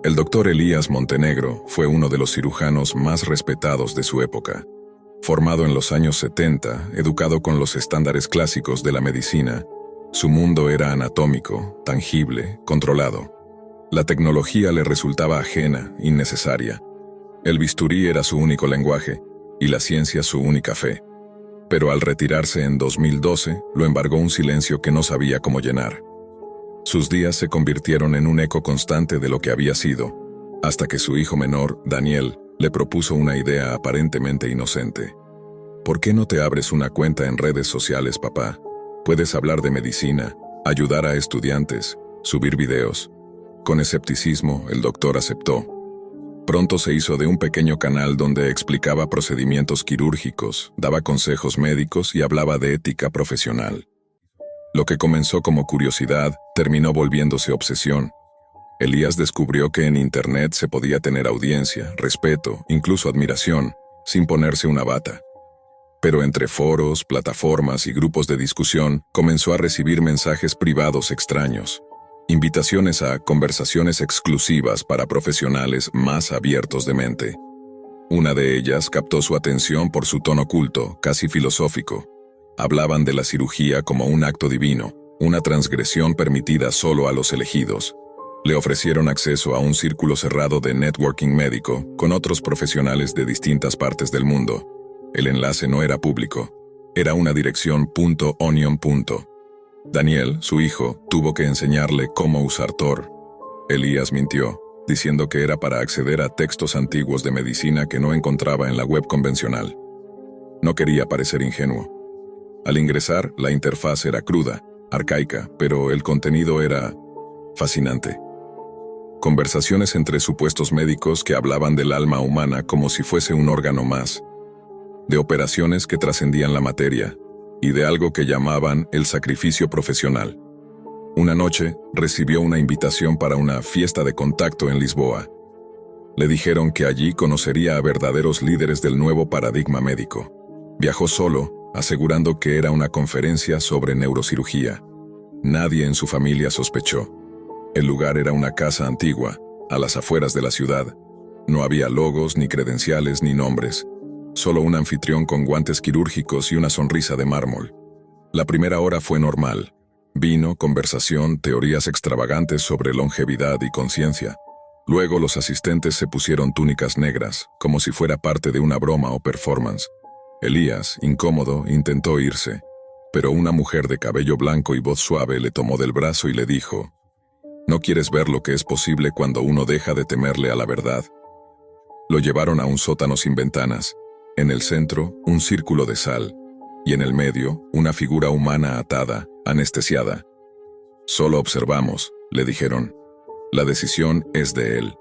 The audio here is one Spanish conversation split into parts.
El doctor Elías Montenegro fue uno de los cirujanos más respetados de su época. Formado en los años 70, educado con los estándares clásicos de la medicina, su mundo era anatómico, tangible, controlado. La tecnología le resultaba ajena, innecesaria. El bisturí era su único lenguaje y la ciencia su única fe. Pero al retirarse en 2012, lo embargó un silencio que no sabía cómo llenar. Sus días se convirtieron en un eco constante de lo que había sido, hasta que su hijo menor, Daniel, le propuso una idea aparentemente inocente. ¿Por qué no te abres una cuenta en redes sociales, papá? Puedes hablar de medicina, ayudar a estudiantes, subir videos. Con escepticismo, el doctor aceptó. Pronto se hizo de un pequeño canal donde explicaba procedimientos quirúrgicos, daba consejos médicos y hablaba de ética profesional. Lo que comenzó como curiosidad terminó volviéndose obsesión. Elías descubrió que en Internet se podía tener audiencia, respeto, incluso admiración, sin ponerse una bata. Pero entre foros, plataformas y grupos de discusión, comenzó a recibir mensajes privados extraños. Invitaciones a conversaciones exclusivas para profesionales más abiertos de mente. Una de ellas captó su atención por su tono culto, casi filosófico. Hablaban de la cirugía como un acto divino, una transgresión permitida solo a los elegidos. Le ofrecieron acceso a un círculo cerrado de networking médico con otros profesionales de distintas partes del mundo. El enlace no era público, era una dirección .onion. Daniel, su hijo, tuvo que enseñarle cómo usar Tor. Elías mintió, diciendo que era para acceder a textos antiguos de medicina que no encontraba en la web convencional. No quería parecer ingenuo. Al ingresar, la interfaz era cruda, arcaica, pero el contenido era fascinante. Conversaciones entre supuestos médicos que hablaban del alma humana como si fuese un órgano más, de operaciones que trascendían la materia, y de algo que llamaban el sacrificio profesional. Una noche, recibió una invitación para una fiesta de contacto en Lisboa. Le dijeron que allí conocería a verdaderos líderes del nuevo paradigma médico. Viajó solo, asegurando que era una conferencia sobre neurocirugía. Nadie en su familia sospechó. El lugar era una casa antigua, a las afueras de la ciudad. No había logos, ni credenciales, ni nombres. Solo un anfitrión con guantes quirúrgicos y una sonrisa de mármol. La primera hora fue normal. Vino, conversación, teorías extravagantes sobre longevidad y conciencia. Luego los asistentes se pusieron túnicas negras, como si fuera parte de una broma o performance. Elías, incómodo, intentó irse, pero una mujer de cabello blanco y voz suave le tomó del brazo y le dijo: «¿No quieres ver lo que es posible cuando uno deja de temerle a la verdad?». Lo llevaron a un sótano sin ventanas. En el centro, un círculo de sal, y en el medio, una figura humana atada, anestesiada. «Solo observamos», le dijeron. «La decisión es de él».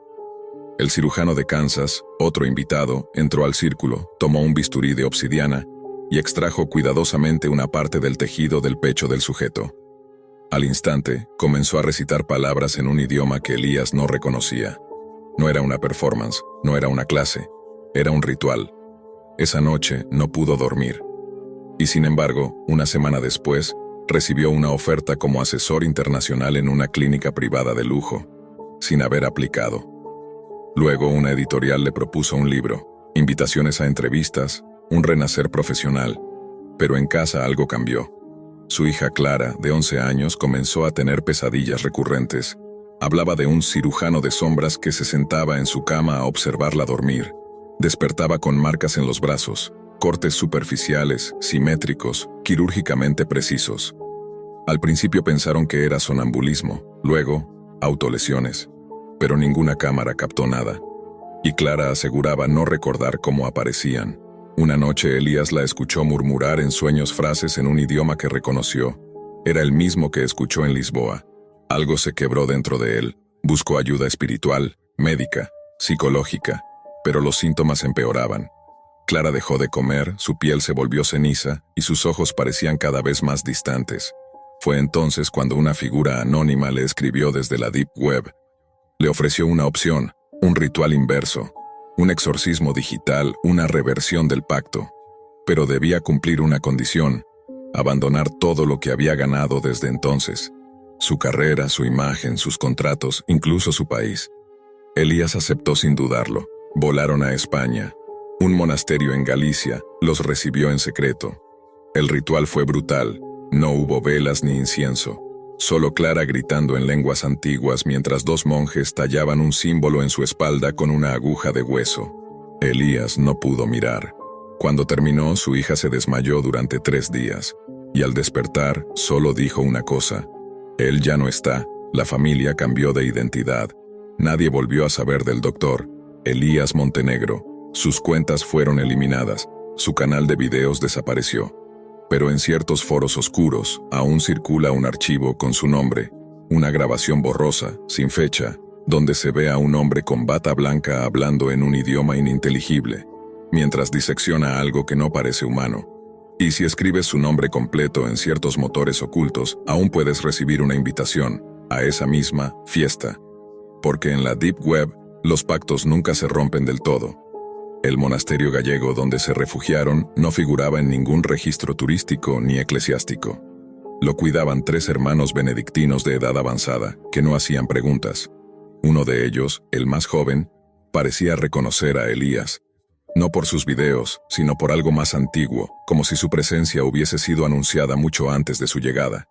El cirujano de Kansas, otro invitado, entró al círculo, tomó un bisturí de obsidiana y extrajo cuidadosamente una parte del tejido del pecho del sujeto. Al instante, comenzó a recitar palabras en un idioma que Elías no reconocía. No era una performance, no era una clase, era un ritual. Esa noche no pudo dormir. Y sin embargo, una semana después, recibió una oferta como asesor internacional en una clínica privada de lujo, sin haber aplicado. Luego una editorial le propuso un libro, invitaciones a entrevistas, un renacer profesional. Pero en casa algo cambió. Su hija Clara, de 11 años, comenzó a tener pesadillas recurrentes. Hablaba de un cirujano de sombras que se sentaba en su cama a observarla dormir. Despertaba con marcas en los brazos, cortes superficiales, simétricos, quirúrgicamente precisos. Al principio pensaron que era sonambulismo, luego, autolesiones. Pero ninguna cámara captó nada. Y Clara aseguraba no recordar cómo aparecían. Una noche Elías la escuchó murmurar en sueños frases en un idioma que reconoció. Era el mismo que escuchó en Lisboa. Algo se quebró dentro de él. Buscó ayuda espiritual, médica, psicológica, pero los síntomas empeoraban. Clara dejó de comer, su piel se volvió ceniza y sus ojos parecían cada vez más distantes. Fue entonces cuando una figura anónima le escribió desde la Deep Web. Le ofreció una opción, un ritual inverso, un exorcismo digital, una reversión del pacto. Pero debía cumplir una condición: abandonar todo lo que había ganado desde entonces. Su carrera, su imagen, sus contratos, incluso su país. Elías aceptó sin dudarlo. Volaron a España. Un monasterio en Galicia los recibió en secreto. El ritual fue brutal. No hubo velas ni incienso. Solo Clara gritando en lenguas antiguas mientras dos monjes tallaban un símbolo en su espalda con una aguja de hueso. Elías no pudo mirar. Cuando terminó, su hija se desmayó durante 3 días. Y al despertar, solo dijo una cosa. Él ya no está. La familia cambió de identidad. Nadie volvió a saber del doctor Elías Montenegro. Sus cuentas fueron eliminadas. Su canal de videos desapareció. Pero en ciertos foros oscuros aún circula un archivo con su nombre, una grabación borrosa, sin fecha, donde se ve a un hombre con bata blanca hablando en un idioma ininteligible, mientras disecciona algo que no parece humano. Y si escribes su nombre completo en ciertos motores ocultos, aún puedes recibir una invitación a esa misma fiesta. Porque en la Deep Web, los pactos nunca se rompen del todo. El monasterio gallego donde se refugiaron no figuraba en ningún registro turístico ni eclesiástico. Lo cuidaban 3 hermanos benedictinos de edad avanzada, que no hacían preguntas. Uno de ellos, el más joven, parecía reconocer a Elías. No por sus videos, sino por algo más antiguo, como si su presencia hubiese sido anunciada mucho antes de su llegada.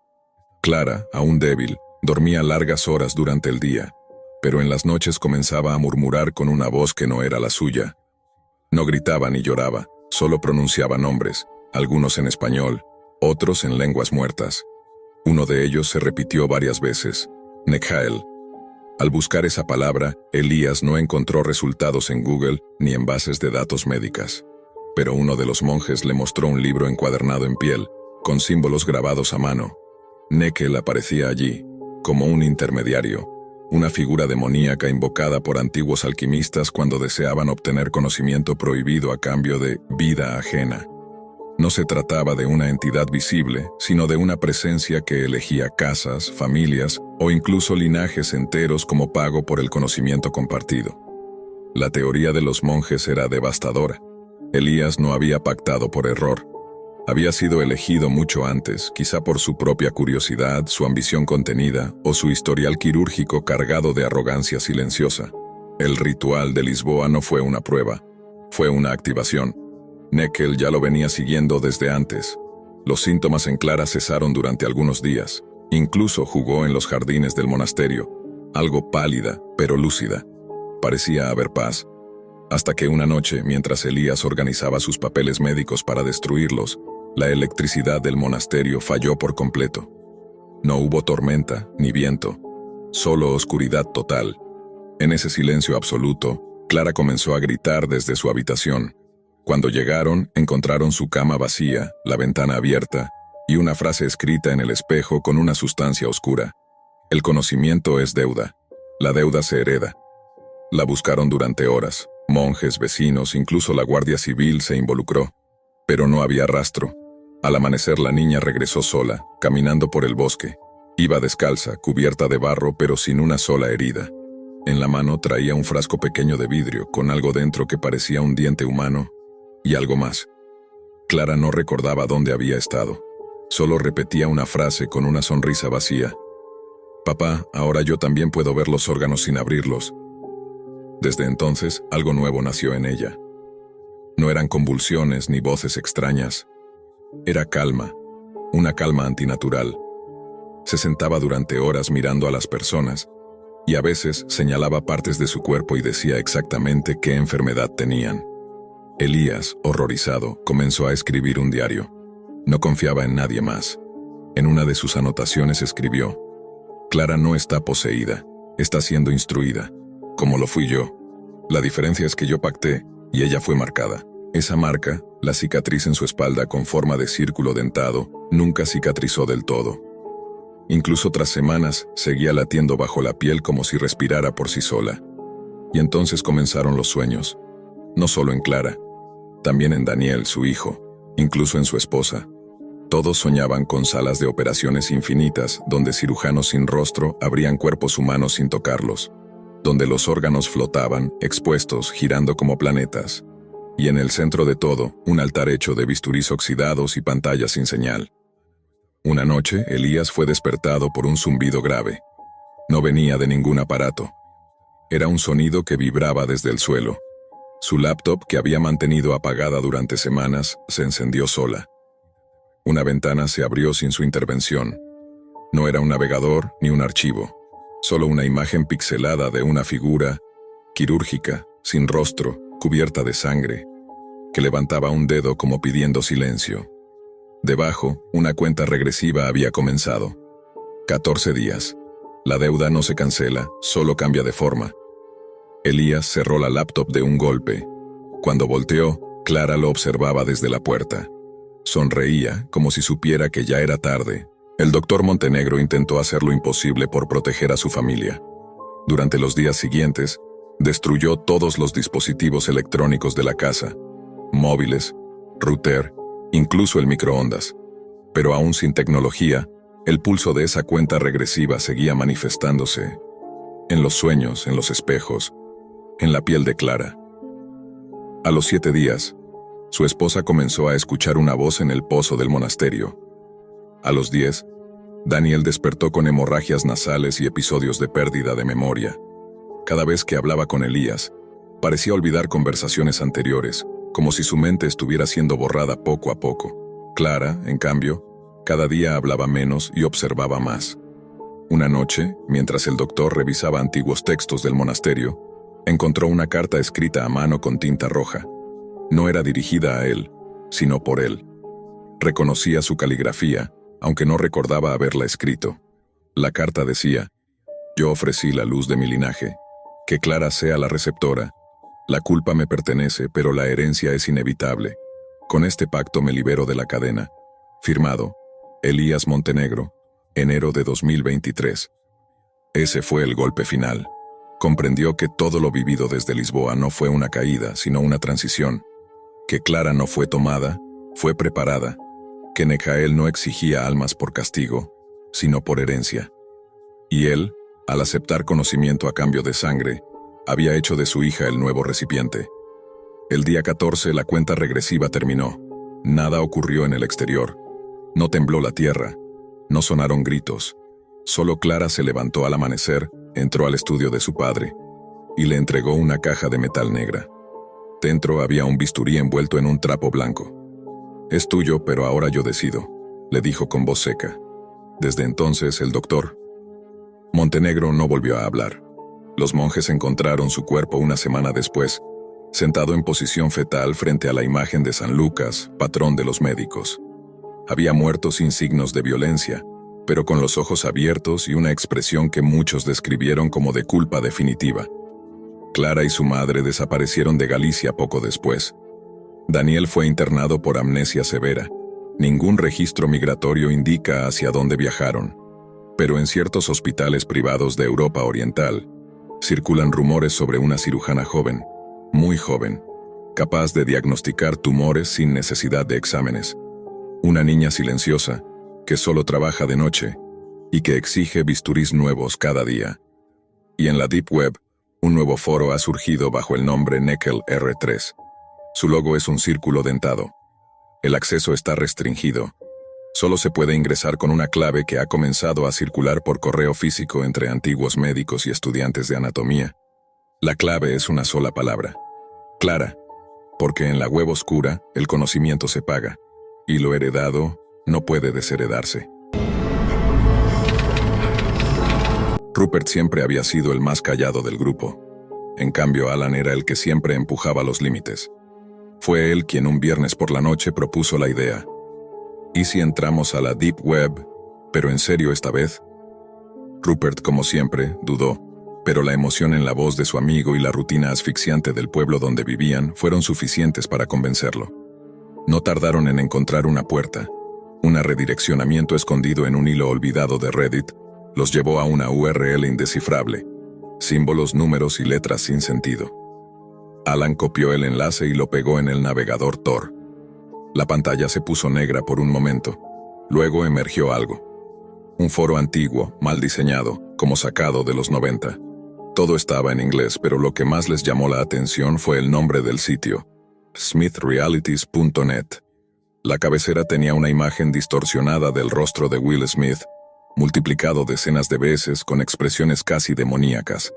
Clara, aún débil, dormía largas horas durante el día, pero en las noches comenzaba a murmurar con una voz que no era la suya. No gritaba ni lloraba, solo pronunciaba nombres, algunos en español, otros en lenguas muertas. Uno de ellos se repitió varias veces, Nekhael. Al buscar esa palabra, Elías no encontró resultados en Google ni en bases de datos médicas. Pero uno de los monjes le mostró un libro encuadernado en piel, con símbolos grabados a mano. Nekhael aparecía allí, como un intermediario, una figura demoníaca invocada por antiguos alquimistas cuando deseaban obtener conocimiento prohibido a cambio de vida ajena. No se trataba de una entidad visible, sino de una presencia que elegía casas, familias o incluso linajes enteros como pago por el conocimiento compartido. La teoría de los monjes era devastadora. Elías no había pactado por error. Había sido elegido mucho antes, quizá por su propia curiosidad, su ambición contenida o su historial quirúrgico cargado de arrogancia silenciosa. El ritual de Lisboa no fue una prueba, fue una activación. Nekhael ya lo venía siguiendo desde antes. Los síntomas en Clara cesaron durante algunos días. Incluso jugó en los jardines del monasterio, algo pálida, pero lúcida. Parecía haber paz. Hasta que una noche, mientras Elías organizaba sus papeles médicos para destruirlos, la electricidad del monasterio falló por completo. No hubo tormenta ni viento, solo oscuridad total. En ese silencio absoluto, Clara comenzó a gritar desde su habitación. Cuando llegaron, encontraron su cama vacía, la ventana abierta y una frase escrita en el espejo con una sustancia oscura. El conocimiento es deuda. La deuda se hereda. La buscaron durante horas. Monjes, vecinos, incluso la Guardia Civil se involucró. Pero no había rastro. Al amanecer la niña regresó sola, caminando por el bosque. Iba descalza, cubierta de barro, pero sin una sola herida. En la mano traía un frasco pequeño de vidrio, con algo dentro que parecía un diente humano, y algo más. Clara no recordaba dónde había estado. Solo repetía una frase con una sonrisa vacía. «Papá, ahora yo también puedo ver los órganos sin abrirlos». Desde entonces, algo nuevo nació en ella. No eran convulsiones ni voces extrañas. Era calma, una calma antinatural. Se sentaba durante horas mirando a las personas, y a veces señalaba partes de su cuerpo y decía exactamente qué enfermedad tenían. Elías, horrorizado, comenzó a escribir un diario. No confiaba en nadie más. En una de sus anotaciones escribió: «Clara no está poseída, está siendo instruida, como lo fui yo. La diferencia es que yo pacté y ella fue marcada. Esa marca, la cicatriz en su espalda con forma de círculo dentado, nunca cicatrizó del todo. Incluso tras semanas, seguía latiendo bajo la piel como si respirara por sí sola. Y entonces comenzaron los sueños. No solo en Clara, también en Daniel, su hijo, incluso en su esposa. Todos soñaban con salas de operaciones infinitas, donde cirujanos sin rostro abrían cuerpos humanos sin tocarlos, donde los órganos flotaban, expuestos, girando como planetas. Y en el centro de todo, un altar hecho de bisturís oxidados y pantallas sin señal. Una noche, Elías fue despertado por un zumbido grave. No venía de ningún aparato. Era un sonido que vibraba desde el suelo. Su laptop, que había mantenido apagada durante semanas, se encendió sola. Una ventana se abrió sin su intervención. No era un navegador ni un archivo, solo una imagen pixelada de una figura quirúrgica, sin rostro, cubierta de sangre, que levantaba un dedo como pidiendo silencio. Debajo, una cuenta regresiva había comenzado. 14 días. La deuda no se cancela, solo cambia de forma. Elías cerró la laptop de un golpe. Cuando volteó, Clara lo observaba desde la puerta. Sonreía, como si supiera que ya era tarde. El doctor Montenegro intentó hacer lo imposible por proteger a su familia. Durante los días siguientes, destruyó todos los dispositivos electrónicos de la casa, móviles, router, incluso el microondas. Pero aún sin tecnología, el pulso de esa cuenta regresiva seguía manifestándose. En los sueños, en los espejos, en la piel de Clara. A los 7 días, su esposa comenzó a escuchar una voz en el pozo del monasterio. A los 10, Daniel despertó con hemorragias nasales y episodios de pérdida de memoria. Cada vez que hablaba con Elías, parecía olvidar conversaciones anteriores, como si su mente estuviera siendo borrada poco a poco. Clara, en cambio, cada día hablaba menos y observaba más. Una noche, mientras el doctor revisaba antiguos textos del monasterio, encontró una carta escrita a mano con tinta roja. No era dirigida a él, sino por él. Reconocía su caligrafía, aunque no recordaba haberla escrito. La carta decía: «Yo ofrecí la luz de mi linaje. Que Clara sea la receptora. La culpa me pertenece, pero la herencia es inevitable. Con este pacto me libero de la cadena. Firmado, Elías Montenegro, enero de 2023». Ese fue el golpe final. Comprendió que todo lo vivido desde Lisboa no fue una caída, sino una transición. Que Clara no fue tomada, fue preparada. Que Nejael no exigía almas por castigo, sino por herencia. Y él, al aceptar conocimiento a cambio de sangre, había hecho de su hija el nuevo recipiente. El día 14 la cuenta regresiva terminó. Nada ocurrió en el exterior. No tembló la tierra. No sonaron gritos. Solo Clara se levantó al amanecer, entró al estudio de su padre y le entregó una caja de metal negra. Dentro había un bisturí envuelto en un trapo blanco. «Es tuyo, pero ahora yo decido», le dijo con voz seca. Desde entonces el doctor Montenegro no volvió a hablar. Los monjes encontraron su cuerpo una semana después, sentado en posición fetal frente a la imagen de San Lucas, patrón de los médicos. Había muerto sin signos de violencia, pero con los ojos abiertos y una expresión que muchos describieron como de culpa definitiva. Clara y su madre desaparecieron de Galicia poco después. Daniel fue internado por amnesia severa. Ningún registro migratorio indica hacia dónde viajaron, pero en ciertos hospitales privados de Europa Oriental circulan rumores sobre una cirujana joven, muy joven, capaz de diagnosticar tumores sin necesidad de exámenes. Una niña silenciosa, que solo trabaja de noche y que exige bisturís nuevos cada día. Y en la Deep Web, un nuevo foro ha surgido bajo el nombre Neckel R3. Su logo es un círculo dentado. El acceso está restringido. Solo se puede ingresar con una clave que ha comenzado a circular por correo físico entre antiguos médicos y estudiantes de anatomía. La clave es una sola palabra: Clara, porque en la web oscura el conocimiento se paga, y lo heredado no puede desheredarse. Rupert siempre había sido el más callado del grupo. En cambio, Alan era el que siempre empujaba los límites. Fue él quien un viernes por la noche propuso la idea. ¿Y si entramos a la Deep Web, pero en serio esta vez? Rupert, como siempre, dudó, pero la emoción en la voz de su amigo y la rutina asfixiante del pueblo donde vivían fueron suficientes para convencerlo. No tardaron en encontrar una puerta. Un redireccionamiento escondido en un hilo olvidado de Reddit los llevó a una URL indescifrable, símbolos, números y letras sin sentido. Alan copió el enlace y lo pegó en el navegador Tor. La pantalla se puso negra por un momento. Luego emergió algo. Un foro antiguo, mal diseñado, como sacado de los 90. Todo estaba en inglés, pero lo que más les llamó la atención fue el nombre del sitio: smithrealities.net. La cabecera tenía una imagen distorsionada del rostro de Will Smith, multiplicado decenas de veces con expresiones casi demoníacas.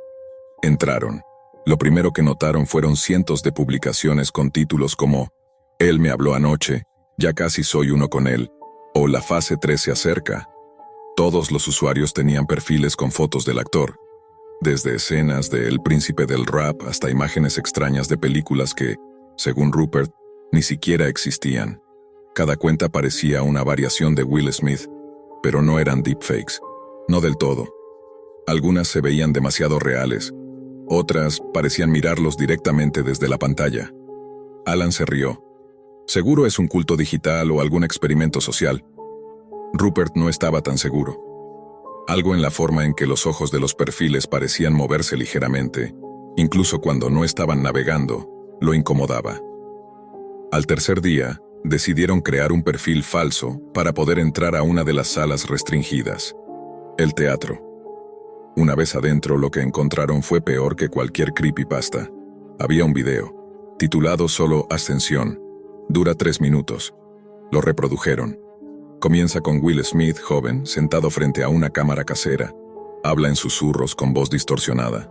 Entraron. Lo primero que notaron fueron cientos de publicaciones con títulos como «Él me habló anoche», «Ya casi soy uno con él», o «La fase 3 se acerca». Todos los usuarios tenían perfiles con fotos del actor, desde escenas de El Príncipe del Rap hasta imágenes extrañas de películas que, según Rupert, ni siquiera existían. Cada cuenta parecía una variación de Will Smith, pero no eran deepfakes, no del todo. Algunas se veían demasiado reales, otras parecían mirarlos directamente desde la pantalla. Alan se rió. Seguro es un culto digital o algún experimento social. Rupert no estaba tan seguro. Algo en la forma en que los ojos de los perfiles parecían moverse ligeramente, incluso cuando no estaban navegando, lo incomodaba. Al tercer día, decidieron crear un perfil falso para poder entrar a una de las salas restringidas, el teatro. Una vez adentro, lo que encontraron fue peor que cualquier creepypasta. Había un video, titulado solo Ascensión. Dura 3 minutos. Lo reprodujeron. Comienza con Will Smith, joven, sentado frente a una cámara casera. Habla en susurros con voz distorsionada.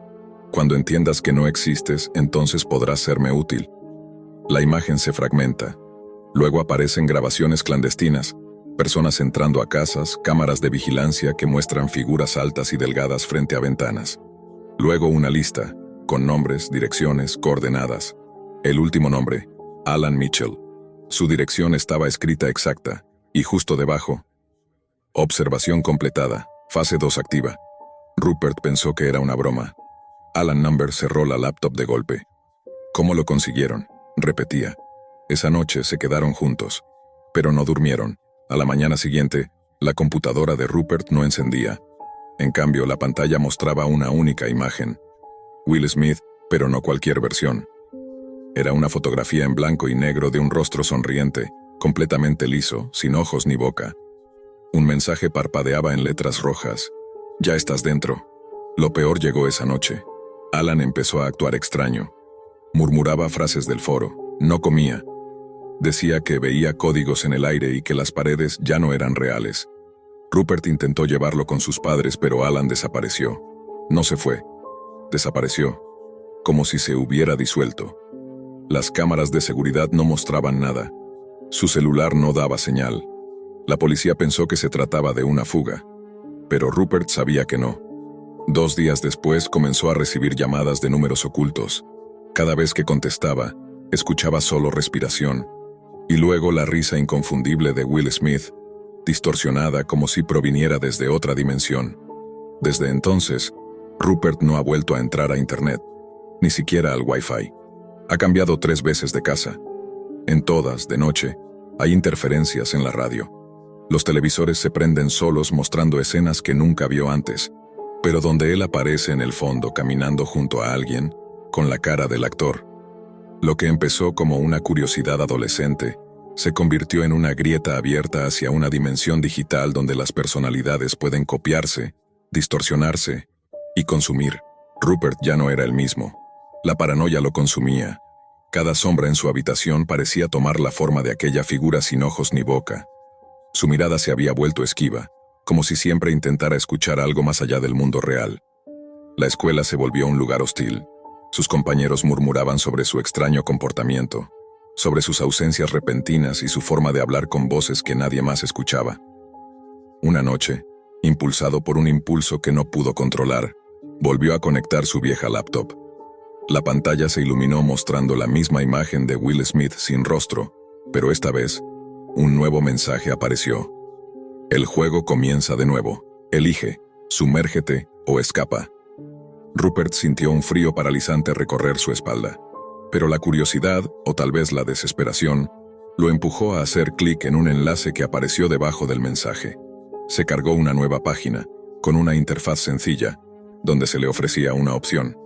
Cuando entiendas que no existes, entonces podrás serme útil. La imagen se fragmenta. Luego aparecen grabaciones clandestinas, personas entrando a casas, cámaras de vigilancia que muestran figuras altas y delgadas frente a ventanas. Luego una lista, con nombres, direcciones, coordenadas. El último nombre, Alan Mitchell. Su dirección estaba escrita exacta, y justo debajo, observación completada, fase 2 activa. Rupert pensó que era una broma. Alan Number cerró la laptop de golpe. ¿Cómo lo consiguieron?, repetía. Esa noche se quedaron juntos, pero no durmieron. A la mañana siguiente, la computadora de Rupert no encendía. En cambio, la pantalla mostraba una única imagen. Will Smith, pero no cualquier versión. Era una fotografía en blanco y negro de un rostro sonriente, completamente liso, sin ojos ni boca. Un mensaje parpadeaba en letras rojas. «Ya estás dentro». Lo peor llegó esa noche. Alan empezó a actuar extraño. Murmuraba frases del foro. No comía. Decía que veía códigos en el aire y que las paredes ya no eran reales. Rupert intentó llevarlo con sus padres, pero Alan desapareció. No se fue. Desapareció. Como si se hubiera disuelto. Las cámaras de seguridad no mostraban nada. Su celular no daba señal. La policía pensó que se trataba de una fuga. Pero Rupert sabía que no. 2 días después comenzó a recibir llamadas de números ocultos. Cada vez que contestaba, escuchaba solo respiración. Y luego la risa inconfundible de Will Smith, distorsionada como si proviniera desde otra dimensión. Desde entonces, Rupert no ha vuelto a entrar a Internet, ni siquiera al Wi-Fi. Ha cambiado 3 veces de casa. En todas, de noche, hay interferencias en la radio. Los televisores se prenden solos mostrando escenas que nunca vio antes, pero donde él aparece en el fondo caminando junto a alguien, con la cara del actor. Lo que empezó como una curiosidad adolescente, se convirtió en una grieta abierta hacia una dimensión digital donde las personalidades pueden copiarse, distorsionarse y consumir. Rupert ya no era el mismo. La paranoia lo consumía. Cada sombra en su habitación parecía tomar la forma de aquella figura sin ojos ni boca. Su mirada se había vuelto esquiva, como si siempre intentara escuchar algo más allá del mundo real. La escuela se volvió un lugar hostil. Sus compañeros murmuraban sobre su extraño comportamiento, sobre sus ausencias repentinas y su forma de hablar con voces que nadie más escuchaba. Una noche, impulsado por un impulso que no pudo controlar, volvió a conectar su vieja laptop. La pantalla se iluminó mostrando la misma imagen de Will Smith sin rostro, pero esta vez, un nuevo mensaje apareció. El juego comienza de nuevo. Elige, sumérgete o escapa. Rupert sintió un frío paralizante recorrer su espalda, pero la curiosidad, o tal vez la desesperación, lo empujó a hacer clic en un enlace que apareció debajo del mensaje. Se cargó una nueva página, con una interfaz sencilla, donde se le ofrecía una opción: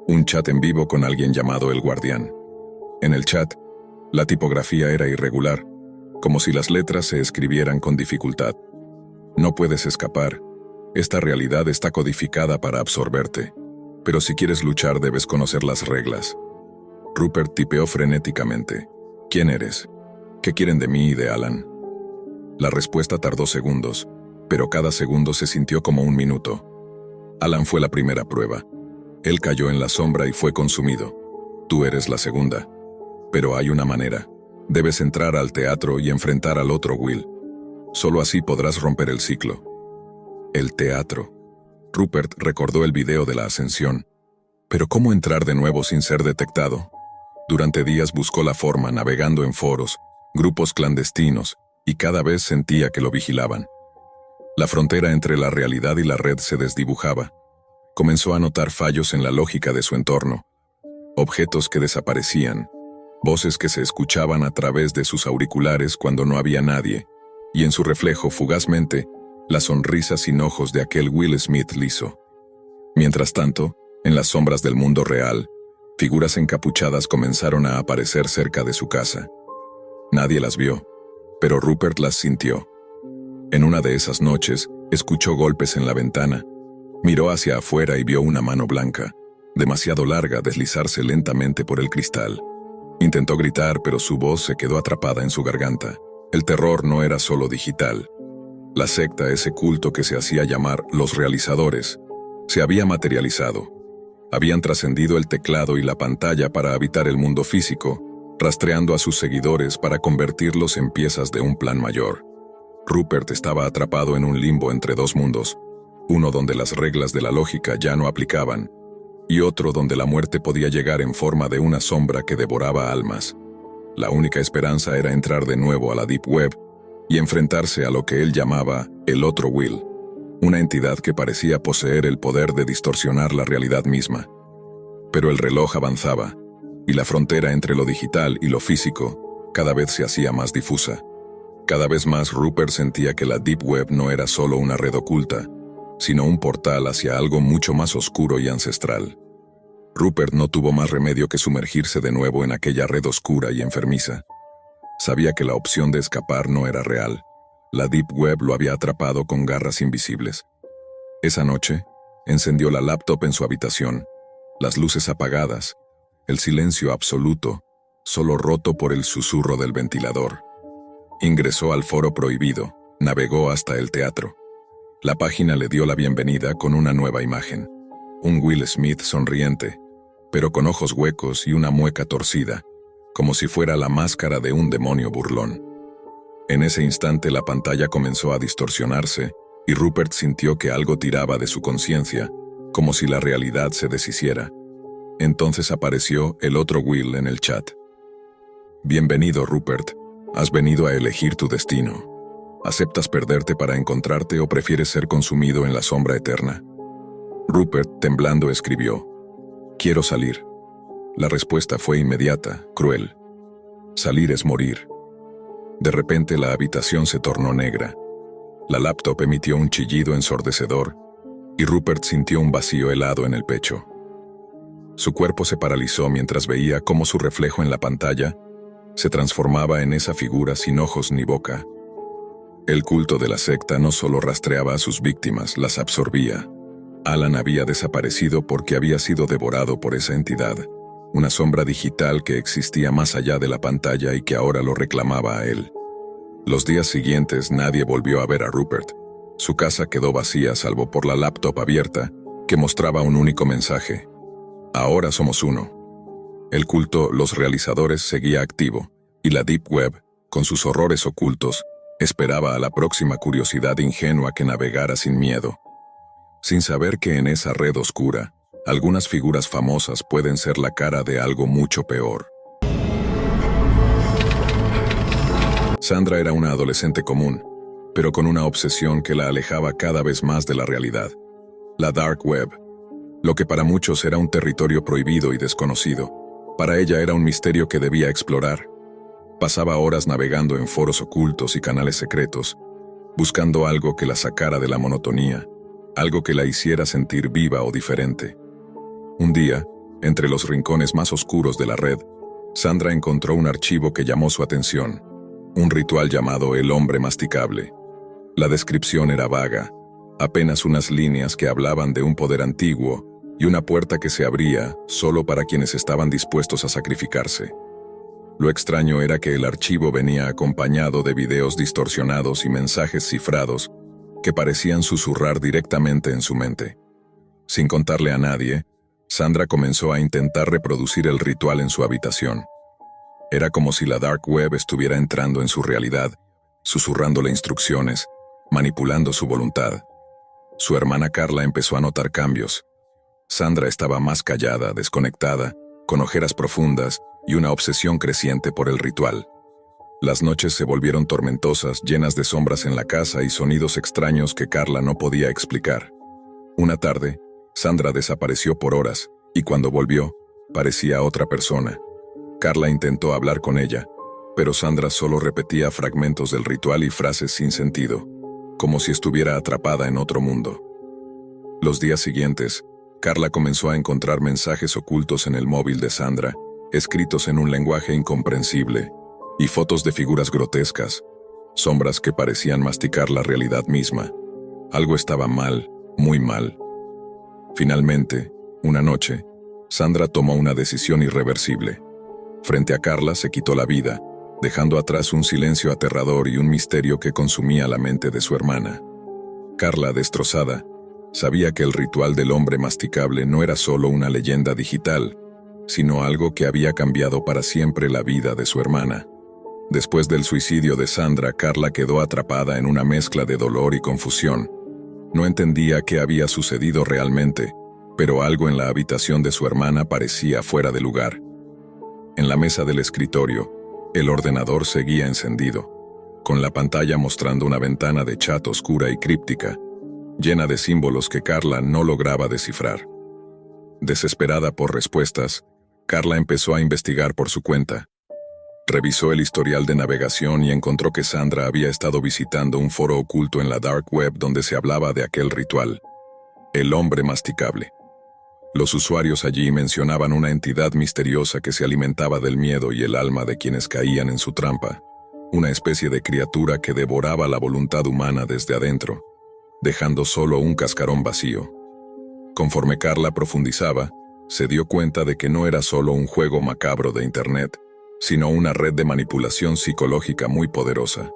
un chat en vivo con alguien llamado El Guardián. En el chat, la tipografía era irregular, como si las letras se escribieran con dificultad. No puedes escapar. Esta realidad está codificada para absorberte. Pero si quieres luchar debes conocer las reglas. Rupert tipeó frenéticamente. ¿Quién eres? ¿Qué quieren de mí y de Alan? La respuesta tardó segundos, pero cada segundo se sintió como un minuto. Alan fue la primera prueba. Él cayó en la sombra y fue consumido. Tú eres la segunda. Pero hay una manera. Debes entrar al teatro y enfrentar al otro Will. Solo así podrás romper el ciclo. El teatro. Rupert recordó el video de la ascensión. Pero ¿cómo entrar de nuevo sin ser detectado? Durante días buscó la forma navegando en foros, grupos clandestinos, y cada vez sentía que lo vigilaban. La frontera entre la realidad y la red se desdibujaba. Comenzó a notar fallos en la lógica de su entorno. Objetos que desaparecían, voces que se escuchaban a través de sus auriculares cuando no había nadie, y en su reflejo, fugazmente, la sonrisa sin ojos de aquel Will Smith liso. Mientras tanto, en las sombras del mundo real, figuras encapuchadas comenzaron a aparecer cerca de su casa. Nadie las vio, pero Rupert las sintió. En una de esas noches, escuchó golpes en la ventana, miró hacia afuera y vio una mano blanca, demasiado larga, deslizarse lentamente por el cristal. Intentó gritar, pero su voz se quedó atrapada en su garganta. El terror no era solo digital. La secta, ese culto que se hacía llamar los realizadores, se había materializado. Habían trascendido el teclado y la pantalla para habitar el mundo físico, rastreando a sus seguidores para convertirlos en piezas de un plan mayor. Rupert estaba atrapado en un limbo entre dos mundos, uno donde las reglas de la lógica ya no aplicaban, y otro donde la muerte podía llegar en forma de una sombra que devoraba almas. La única esperanza era entrar de nuevo a la Deep Web y enfrentarse a lo que él llamaba el otro Will, una entidad que parecía poseer el poder de distorsionar la realidad misma. Pero el reloj avanzaba, y la frontera entre lo digital y lo físico cada vez se hacía más difusa. Cada vez más Rupert sentía que la Deep Web no era solo una red oculta, sino un portal hacia algo mucho más oscuro y ancestral. Rupert no tuvo más remedio que sumergirse de nuevo en aquella red oscura y enfermiza. Sabía que la opción de escapar no era real. La Deep Web lo había atrapado con garras invisibles. Esa noche, encendió la laptop en su habitación, las luces apagadas, el silencio absoluto, solo roto por el susurro del ventilador. Ingresó al foro prohibido, navegó hasta el teatro. La página le dio la bienvenida con una nueva imagen. Un Will Smith sonriente, pero con ojos huecos y una mueca torcida, como si fuera la máscara de un demonio burlón. En ese instante la pantalla comenzó a distorsionarse y Rupert sintió que algo tiraba de su conciencia, como si la realidad se deshiciera. Entonces apareció el otro Will en el chat. Bienvenido, Rupert. Has venido a elegir tu destino. ¿Aceptas perderte para encontrarte o prefieres ser consumido en la sombra eterna? Rupert, temblando, escribió: Quiero salir. La respuesta fue inmediata, cruel. Salir es morir. De repente la habitación se tornó negra. La laptop emitió un chillido ensordecedor y Rupert sintió un vacío helado en el pecho. Su cuerpo se paralizó mientras veía cómo su reflejo en la pantalla se transformaba en esa figura sin ojos ni boca. El culto de la secta no solo rastreaba a sus víctimas, las absorbía. Alan había desaparecido porque había sido devorado por esa entidad, una sombra digital que existía más allá de la pantalla y que ahora lo reclamaba a él. Los días siguientes nadie volvió a ver a Rupert. Su casa quedó vacía salvo por la laptop abierta, que mostraba un único mensaje: Ahora somos uno. El culto Los Realizadores seguía activo, y la Deep Web, con sus horrores ocultos, esperaba a la próxima curiosidad ingenua que navegara sin miedo. Sin saber que en esa red oscura, algunas figuras famosas pueden ser la cara de algo mucho peor. Sandra era una adolescente común, pero con una obsesión que la alejaba cada vez más de la realidad. La Dark Web, lo que para muchos era un territorio prohibido y desconocido, para ella era un misterio que debía explorar. Pasaba horas navegando en foros ocultos y canales secretos, buscando algo que la sacara de la monotonía, algo que la hiciera sentir viva o diferente. Un día, entre los rincones más oscuros de la red, Sandra encontró un archivo que llamó su atención, un ritual llamado el hombre masticable. La descripción era vaga, apenas unas líneas que hablaban de un poder antiguo y una puerta que se abría solo para quienes estaban dispuestos a sacrificarse. Lo extraño era que el archivo venía acompañado de videos distorsionados y mensajes cifrados que parecían susurrar directamente en su mente. Sin contarle a nadie, Sandra comenzó a intentar reproducir el ritual en su habitación. Era como si la Dark Web estuviera entrando en su realidad, susurrándole instrucciones, manipulando su voluntad. Su hermana Carla empezó a notar cambios. Sandra estaba más callada, desconectada, con ojeras profundas y una obsesión creciente por el ritual. Las noches se volvieron tormentosas, llenas de sombras en la casa y sonidos extraños que Carla no podía explicar. Una tarde, Sandra desapareció por horas, y cuando volvió, parecía otra persona. Carla intentó hablar con ella, pero Sandra solo repetía fragmentos del ritual y frases sin sentido, como si estuviera atrapada en otro mundo. Los días siguientes, Carla comenzó a encontrar mensajes ocultos en el móvil de Sandra, escritos en un lenguaje incomprensible, y fotos de figuras grotescas, sombras que parecían masticar la realidad misma. Algo estaba mal, muy mal. Finalmente, una noche, Sandra tomó una decisión irreversible. Frente a Carla se quitó la vida, dejando atrás un silencio aterrador y un misterio que consumía la mente de su hermana. Carla, destrozada, sabía que el ritual del hombre masticable no era solo una leyenda digital, sino algo que había cambiado para siempre la vida de su hermana. Después del suicidio de Sandra, Carla quedó atrapada en una mezcla de dolor y confusión. No entendía qué había sucedido realmente, pero algo en la habitación de su hermana parecía fuera de lugar. En la mesa del escritorio, el ordenador seguía encendido, con la pantalla mostrando una ventana de chat oscura y críptica, llena de símbolos que Carla no lograba descifrar. Desesperada por respuestas, Carla empezó a investigar por su cuenta. Revisó el historial de navegación y encontró que Sandra había estado visitando un foro oculto en la Dark Web donde se hablaba de aquel ritual, el hombre masticable. Los usuarios allí mencionaban una entidad misteriosa que se alimentaba del miedo y el alma de quienes caían en su trampa, una especie de criatura que devoraba la voluntad humana desde adentro, dejando solo un cascarón vacío. Conforme Carla profundizaba, se dio cuenta de que no era solo un juego macabro de Internet, sino una red de manipulación psicológica muy poderosa.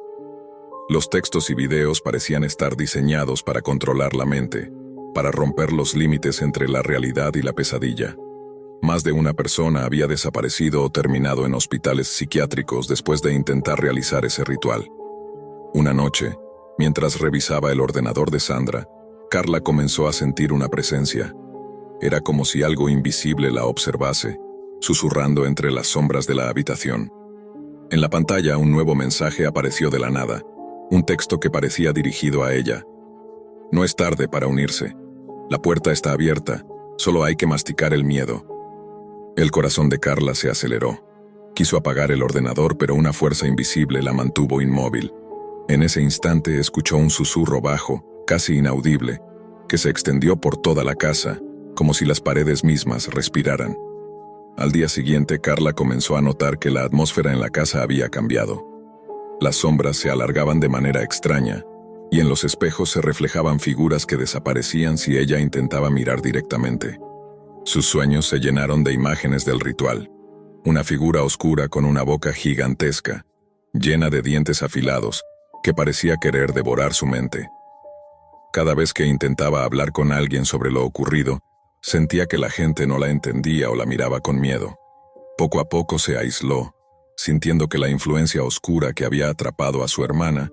Los textos y videos parecían estar diseñados para controlar la mente, para romper los límites entre la realidad y la pesadilla. Más de una persona había desaparecido o terminado en hospitales psiquiátricos después de intentar realizar ese ritual. Una noche, mientras revisaba el ordenador de Sandra, Carla comenzó a sentir una presencia. Era como si algo invisible la observase, susurrando entre las sombras de la habitación. En la pantalla un nuevo mensaje apareció de la nada, un texto que parecía dirigido a ella. No es tarde para unirse. La puerta está abierta, solo hay que masticar el miedo. El corazón de Carla se aceleró. Quiso apagar el ordenador, pero una fuerza invisible la mantuvo inmóvil. En ese instante escuchó un susurro bajo, casi inaudible, que se extendió por toda la casa, como si las paredes mismas respiraran. Al día siguiente, Carla comenzó a notar que la atmósfera en la casa había cambiado. Las sombras se alargaban de manera extraña, y en los espejos se reflejaban figuras que desaparecían si ella intentaba mirar directamente. Sus sueños se llenaron de imágenes del ritual. Una figura oscura con una boca gigantesca, llena de dientes afilados, que parecía querer devorar su mente. Cada vez que intentaba hablar con alguien sobre lo ocurrido, sentía que la gente no la entendía o la miraba con miedo. Poco a poco se aisló, sintiendo que la influencia oscura que había atrapado a su hermana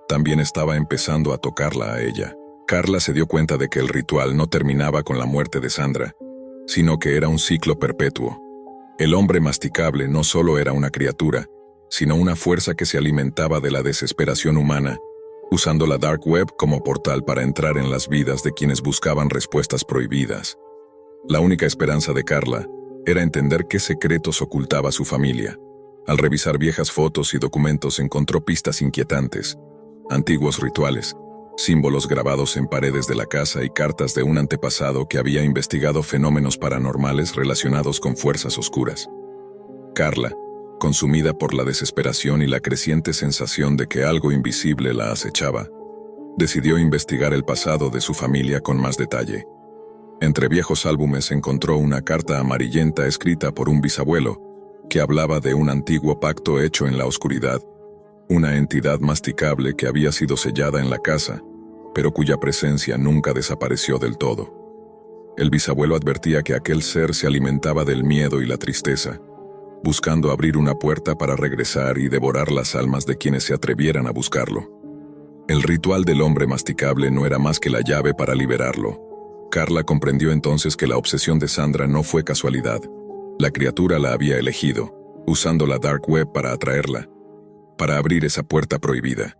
también estaba empezando a tocarla a ella. Carla se dio cuenta de que el ritual no terminaba con la muerte de Sandra, sino que era un ciclo perpetuo. El hombre masticable no solo era una criatura, sino una fuerza que se alimentaba de la desesperación humana, usando la Dark Web como portal para entrar en las vidas de quienes buscaban respuestas prohibidas. La única esperanza de Carla era entender qué secretos ocultaba su familia. Al revisar viejas fotos y documentos encontró pistas inquietantes, antiguos rituales, símbolos grabados en paredes de la casa y cartas de un antepasado que había investigado fenómenos paranormales relacionados con fuerzas oscuras. Carla, consumida por la desesperación y la creciente sensación de que algo invisible la acechaba, decidió investigar el pasado de su familia con más detalle. Entre viejos álbumes encontró una carta amarillenta escrita por un bisabuelo que hablaba de un antiguo pacto hecho en la oscuridad, una entidad masticable que había sido sellada en la casa, pero cuya presencia nunca desapareció del todo. El bisabuelo advertía que aquel ser se alimentaba del miedo y la tristeza, buscando abrir una puerta para regresar y devorar las almas de quienes se atrevieran a buscarlo. El ritual del hombre masticable no era más que la llave para liberarlo. Carla comprendió entonces que la obsesión de Sandra no fue casualidad. La criatura la había elegido, usando la Dark Web para atraerla, para abrir esa puerta prohibida.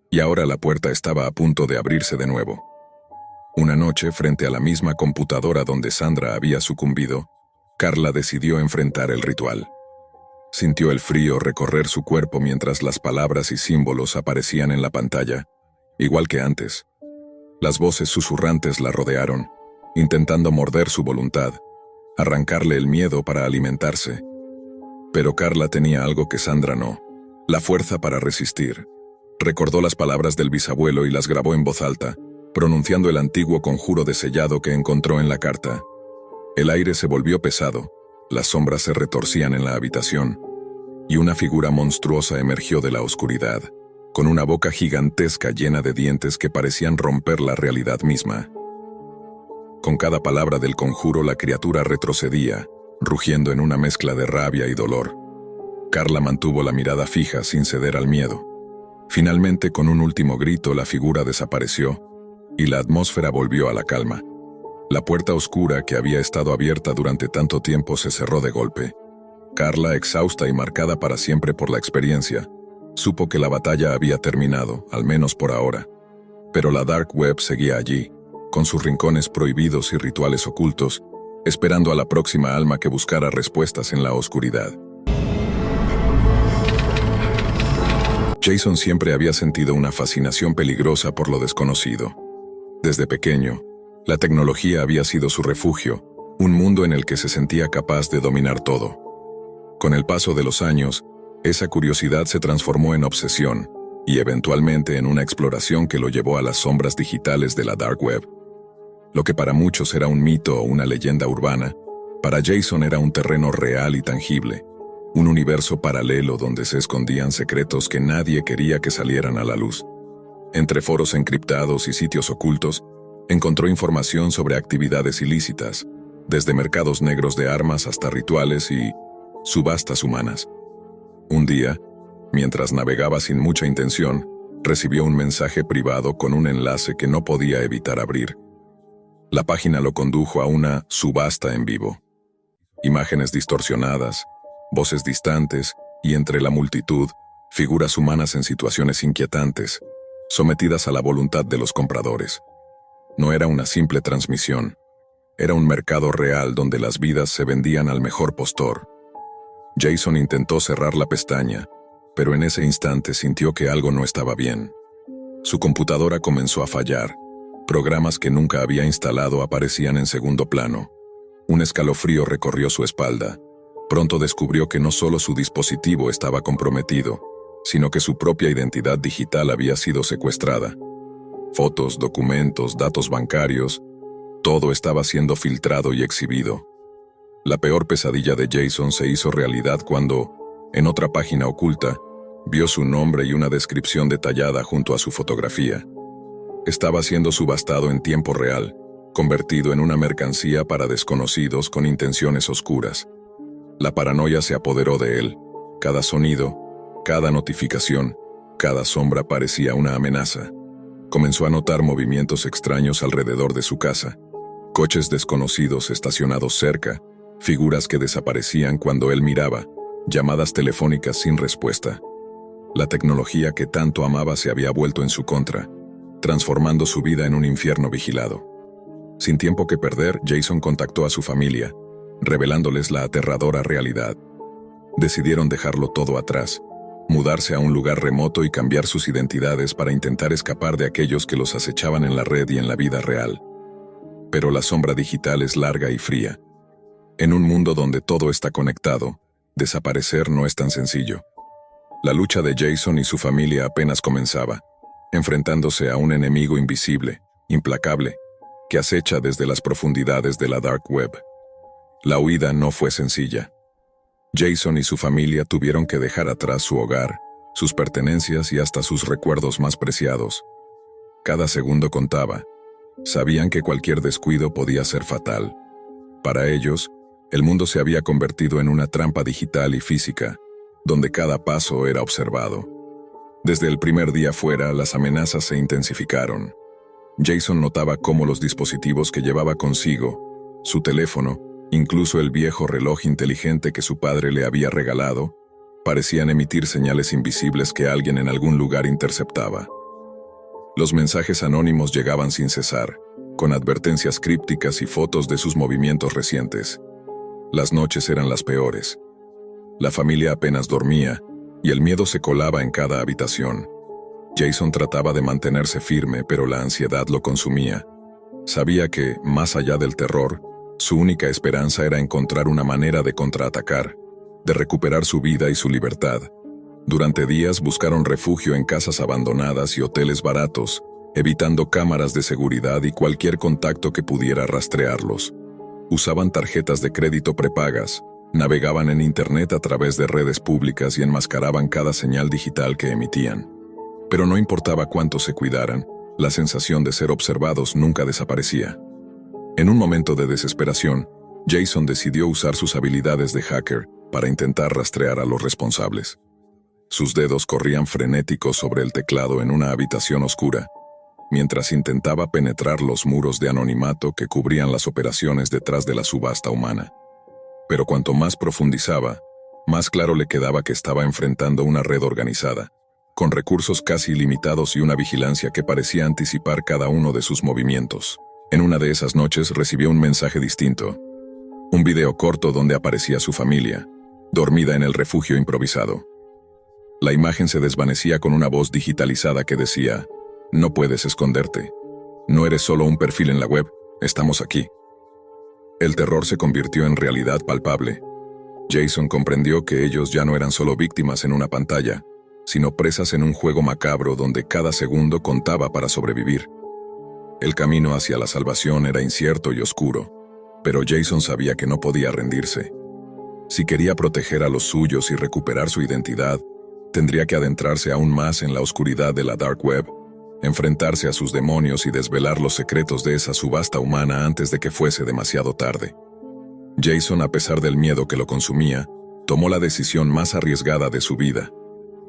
Y ahora la puerta estaba a punto de abrirse de nuevo. Una noche, frente a la misma computadora donde Sandra había sucumbido, Carla decidió enfrentar el ritual. Sintió el frío recorrer su cuerpo mientras las palabras y símbolos aparecían en la pantalla, igual que antes. Las voces susurrantes la rodearon, intentando morder su voluntad, arrancarle el miedo para alimentarse. Pero Carla tenía algo que Sandra no: la fuerza para resistir. Recordó las palabras del bisabuelo y las grabó en voz alta, pronunciando el antiguo conjuro de sellado que encontró en la carta. El aire se volvió pesado, las sombras se retorcían en la habitación, y una figura monstruosa emergió de la oscuridad, con una boca gigantesca llena de dientes que parecían romper la realidad misma. Con cada palabra del conjuro la criatura retrocedía, rugiendo en una mezcla de rabia y dolor. Carla mantuvo la mirada fija sin ceder al miedo. Finalmente, con un último grito, la figura desapareció, y la atmósfera volvió a la calma. La puerta oscura que había estado abierta durante tanto tiempo se cerró de golpe. Carla, exhausta y marcada para siempre por la experiencia, supo que la batalla había terminado, al menos por ahora. Pero la Dark Web seguía allí, con sus rincones prohibidos y rituales ocultos, esperando a la próxima alma que buscara respuestas en la oscuridad. Jason siempre había sentido una fascinación peligrosa por lo desconocido. Desde pequeño, la tecnología había sido su refugio, un mundo en el que se sentía capaz de dominar todo. Con el paso de los años, esa curiosidad se transformó en obsesión y eventualmente en una exploración que lo llevó a las sombras digitales de la Dark Web. Lo que para muchos era un mito o una leyenda urbana, para Jason era un terreno real y tangible, un universo paralelo donde se escondían secretos que nadie quería que salieran a la luz. Entre foros encriptados y sitios ocultos, encontró información sobre actividades ilícitas, desde mercados negros de armas hasta rituales y subastas humanas. Un día, mientras navegaba sin mucha intención, recibió un mensaje privado con un enlace que no podía evitar abrir. La página lo condujo a una subasta en vivo. Imágenes distorsionadas, voces distantes y entre la multitud, figuras humanas en situaciones inquietantes, sometidas a la voluntad de los compradores. No era una simple transmisión, era un mercado real donde las vidas se vendían al mejor postor. Jason intentó cerrar la pestaña, pero en ese instante sintió que algo no estaba bien. Su computadora comenzó a fallar. Programas que nunca había instalado aparecían en segundo plano. Un escalofrío recorrió su espalda. Pronto descubrió que no solo su dispositivo estaba comprometido, sino que su propia identidad digital había sido secuestrada. Fotos, documentos, datos bancarios, todo estaba siendo filtrado y exhibido. La peor pesadilla de Jason se hizo realidad cuando, en otra página oculta, vio su nombre y una descripción detallada junto a su fotografía. Estaba siendo subastado en tiempo real, convertido en una mercancía para desconocidos con intenciones oscuras. La paranoia se apoderó de él. Cada sonido, cada notificación, cada sombra parecía una amenaza. Comenzó a notar movimientos extraños alrededor de su casa. Coches desconocidos estacionados cerca, figuras que desaparecían cuando él miraba, llamadas telefónicas sin respuesta. La tecnología que tanto amaba se había vuelto en su contra, transformando su vida en un infierno vigilado. Sin tiempo que perder, Jason contactó a su familia, revelándoles la aterradora realidad. Decidieron dejarlo todo atrás, mudarse a un lugar remoto y cambiar sus identidades para intentar escapar de aquellos que los acechaban en la red y en la vida real. Pero la sombra digital es larga y fría. En un mundo donde todo está conectado, desaparecer no es tan sencillo. La lucha de Jason y su familia apenas comenzaba, enfrentándose a un enemigo invisible, implacable, que acecha desde las profundidades de la Dark Web. La huida no fue sencilla. Jason y su familia tuvieron que dejar atrás su hogar, sus pertenencias y hasta sus recuerdos más preciados. Cada segundo contaba, Sabían que cualquier descuido podía ser fatal. Para ellos, el mundo se había convertido en una trampa digital y física, donde cada paso era observado. Desde el primer día fuera, las amenazas se intensificaron. Jason notaba cómo los dispositivos que llevaba consigo, su teléfono, incluso el viejo reloj inteligente que su padre le había regalado, parecían emitir señales invisibles que alguien en algún lugar interceptaba. Los mensajes anónimos llegaban sin cesar, con advertencias crípticas y fotos de sus movimientos recientes. Las noches eran las peores. La familia apenas dormía, y el miedo se colaba en cada habitación. Jason trataba de mantenerse firme, pero la ansiedad lo consumía. Sabía que, más allá del terror, su única esperanza era encontrar una manera de contraatacar, de recuperar su vida y su libertad. Durante días buscaron refugio en casas abandonadas y hoteles baratos, evitando cámaras de seguridad y cualquier contacto que pudiera rastrearlos. Usaban tarjetas de crédito prepagas, navegaban en Internet a través de redes públicas y enmascaraban cada señal digital que emitían. Pero no importaba cuánto se cuidaran, la sensación de ser observados nunca desaparecía. En un momento de desesperación, Jason decidió usar sus habilidades de hacker para intentar rastrear a los responsables. Sus dedos corrían frenéticos sobre el teclado en una habitación oscura, mientras intentaba penetrar los muros de anonimato que cubrían las operaciones detrás de la subasta humana. Pero cuanto más profundizaba, más claro le quedaba que estaba enfrentando una red organizada, con recursos casi ilimitados y una vigilancia que parecía anticipar cada uno de sus movimientos. En una de esas noches recibió un mensaje distinto. Un video corto donde aparecía su familia, dormida en el refugio improvisado. La imagen se desvanecía con una voz digitalizada que decía: «No puedes esconderte. No eres solo un perfil en la web, estamos aquí». El terror se convirtió en realidad palpable. Jason comprendió que ellos ya no eran solo víctimas en una pantalla, sino presas en un juego macabro donde cada segundo contaba para sobrevivir. El camino hacia la salvación era incierto y oscuro, pero Jason sabía que no podía rendirse. Si quería proteger a los suyos y recuperar su identidad, tendría que adentrarse aún más en la oscuridad de la dark web, enfrentarse a sus demonios y desvelar los secretos de esa subasta humana antes de que fuese demasiado tarde. Jason, a pesar del miedo que lo consumía, tomó la decisión más arriesgada de su vida: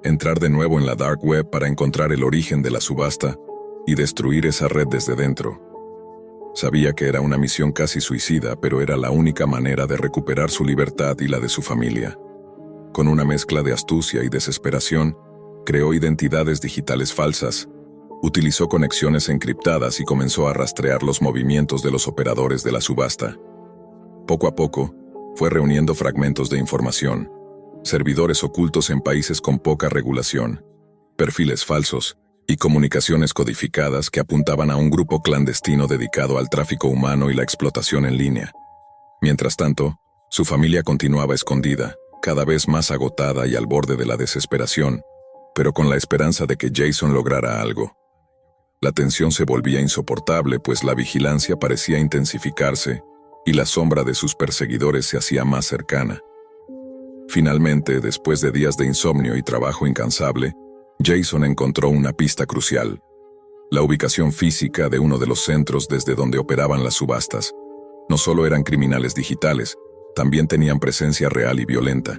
entrar de nuevo en la dark web para encontrar el origen de la subasta y destruir esa red desde dentro. Sabía que era una misión casi suicida, pero era la única manera de recuperar su libertad y la de su familia. Con una mezcla de astucia y desesperación, creó identidades digitales falsas, utilizó conexiones encriptadas y comenzó a rastrear los movimientos de los operadores de la subasta. Poco a poco, fue reuniendo fragmentos de información, servidores ocultos en países con poca regulación, perfiles falsos y comunicaciones codificadas que apuntaban a un grupo clandestino dedicado al tráfico humano y la explotación en línea. Mientras tanto, su familia continuaba escondida, cada vez más agotada y al borde de la desesperación, pero con la esperanza de que Jason lograra algo. La tensión se volvía insoportable, pues la vigilancia parecía intensificarse y la sombra de sus perseguidores se hacía más cercana. Finalmente, después de días de insomnio y trabajo incansable, Jason encontró una pista crucial: la ubicación física de uno de los centros desde donde operaban las subastas. No solo eran criminales digitales, también tenían presencia real y violenta.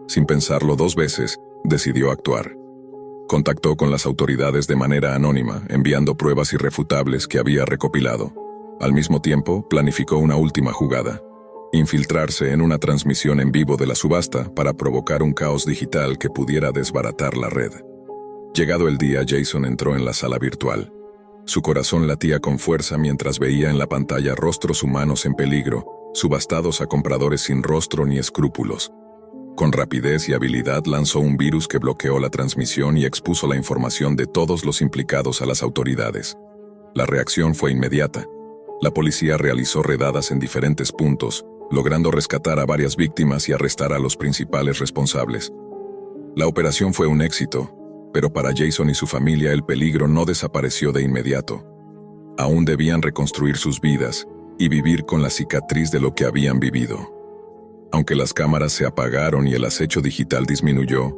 Sin pensarlo dos veces, decidió actuar. Contactó con las autoridades de manera anónima, enviando pruebas irrefutables que había recopilado. Al mismo tiempo, planificó una última jugada: infiltrarse en una transmisión en vivo de la subasta para provocar un caos digital que pudiera desbaratar la red. Llegado el día, Jason entró en la sala virtual. Su corazón latía con fuerza mientras veía en la pantalla rostros humanos en peligro, subastados a compradores sin rostro ni escrúpulos. Con rapidez y habilidad lanzó un virus que bloqueó la transmisión y expuso la información de todos los implicados a las autoridades. La reacción fue inmediata. La policía realizó redadas en diferentes puntos, logrando rescatar a varias víctimas y arrestar a los principales responsables. La operación fue un éxito, pero para Jason y su familia el peligro no desapareció de inmediato. Aún debían reconstruir sus vidas y vivir con la cicatriz de lo que habían vivido. Aunque las cámaras se apagaron y el acecho digital disminuyó,